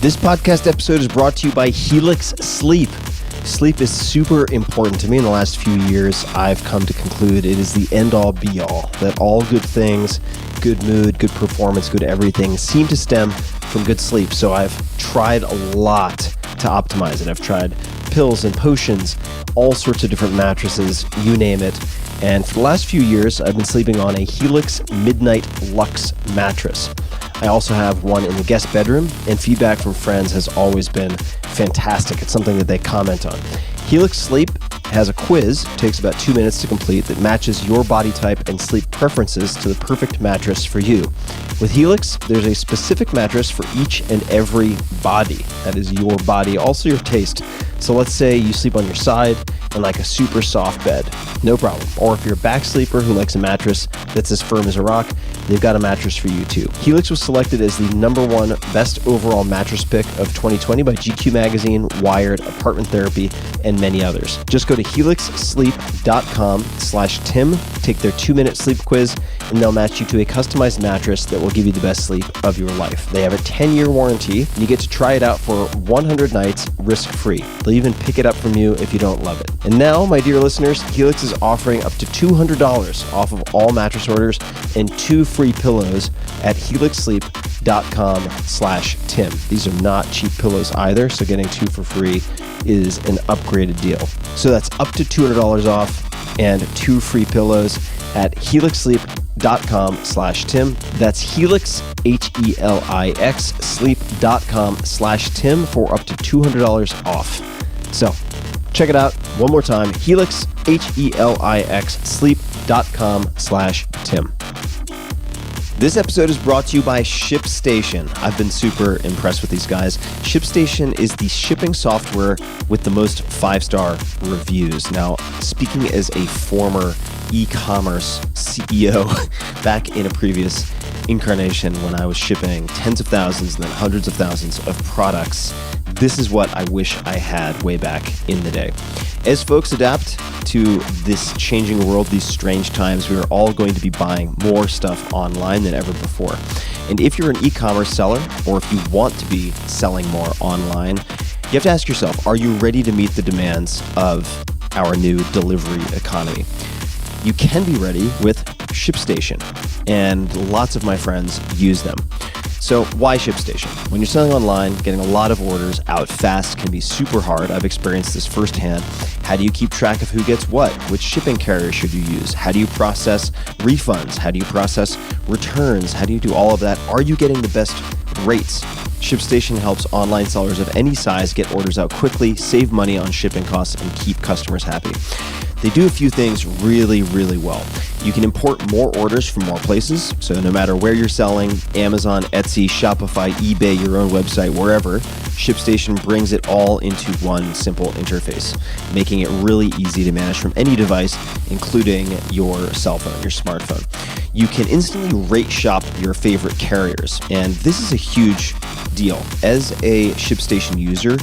This podcast episode is brought to you by Helix Sleep. Sleep is super important to me. In the last few years, I've come to conclude it is the end-all be-all, that all good things, good mood, good performance, good everything seem to stem from good sleep. So I've tried a lot to optimize it. I've tried pills and potions, all sorts of different mattresses, you name it. And for the last few years, I've been sleeping on a Helix Midnight Luxe mattress. I also have one in the guest bedroom, and feedback from friends has always been fantastic. It's something that they comment on. Helix Sleep has a quiz, takes about 2 minutes to complete, that matches your body type and sleep preferences to the perfect mattress for you. With Helix, there's a specific mattress for each and every body. That is your body, also your taste. So let's say you sleep on your side and like a super soft bed. No problem. Or if you're a back sleeper who likes a mattress that's as firm as a rock, they've got a mattress for you too. Helix was selected as the #1 best overall mattress pick of 2020 by GQ Magazine, Wired, Apartment Therapy, and many others. Just go to helixsleep.com/Tim, take their 2-minute sleep quiz, and they'll match you to a customized mattress that will give you the best sleep of your life. They have a 10-year warranty, and you get to try it out for 100 nights risk-free. They'll even pick it up from you if you don't love it. And now, my dear listeners, Helix is offering up to $200 off of all mattress orders and 2 free pillows at helixsleep.com/Tim. These are not cheap pillows either, so getting 2 for free is an upgraded deal. So that's up to $200 off and 2 free pillows at helixsleep.com/Tim. That's Helix, HELIX, sleep.com/Tim for up to $200 off. So check it out one more time, Helix, HELIX, sleep.com/Tim. This episode is brought to you by ShipStation. I've been super impressed with these guys. ShipStation is the shipping software with the most 5-star reviews. Now, speaking as a former e-commerce CEO back in a previous incarnation when I was shipping tens of thousands and then hundreds of thousands of products, this is what I wish I had way back in the day. As folks adapt to this changing world, these strange times, we are all going to be buying more stuff online than ever before. And if you're an e-commerce seller, or if you want to be selling more online, you have to ask yourself, are you ready to meet the demands of our new delivery economy? You can be ready with ShipStation, and lots of my friends use them. So why ShipStation? When you're selling online, getting a lot of orders out fast can be super hard. I've experienced this firsthand. How do you keep track of who gets what? Which shipping carrier should you use? How do you process refunds? How do you process returns? How do you do all of that? Are you getting the best rates? ShipStation helps online sellers of any size get orders out quickly, save money on shipping costs, and keep customers happy. They do a few things really, really well. You can import more orders from more places, so no matter where you're selling, Amazon, Etsy, Shopify, eBay, your own website, wherever, ShipStation brings it all into one simple interface, making it really easy to manage from any device, including your cell phone, your smartphone. You can instantly rate shop your favorite carriers, and this is a huge deal. As a ShipStation user,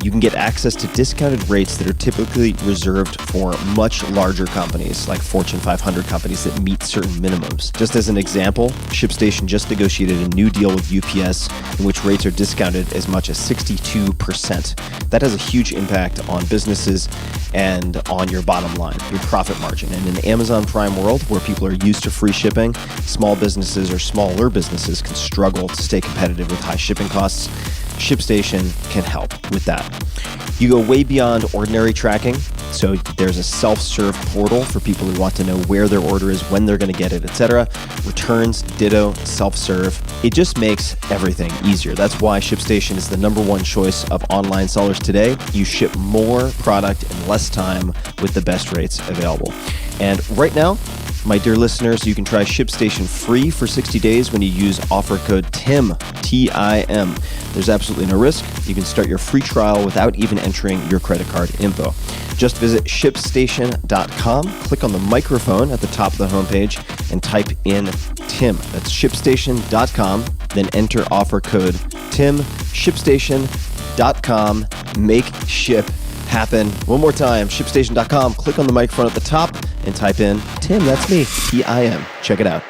you can get access to discounted rates that are typically reserved for much larger companies, like Fortune 500 companies that meet certain minimums. Just as an example, ShipStation just negotiated a new deal with UPS in which rates are discounted as much as 62%. That has a huge impact on businesses and on your bottom line, your profit margin. And in the Amazon Prime world, where people are used to free shipping, small businesses or smaller businesses can struggle to stay competitive with high shipping costs. ShipStation can help with that. You go way beyond ordinary tracking. So there's a self-serve portal for people who want to know where their order is, when they're going to get it, etc. Returns, ditto, self-serve. It just makes everything easier. That's why ShipStation is the #1 choice of online sellers today. You ship more product in less time with the best rates available. And right now, my dear listeners, you can try ShipStation free for 60 days when you use offer code TIM, T-I-M. There's absolutely no risk. You can start your free trial without even entering your credit card info. Just visit ShipStation.com, click on the microphone at the top of the homepage, and type in TIM. That's ShipStation.com, then enter offer code TIM, ShipStation.com, make ship happen. One more time, ShipStation.com, click on the microphone at the top, and type in Tim, that's me, T-I-M. Check it out.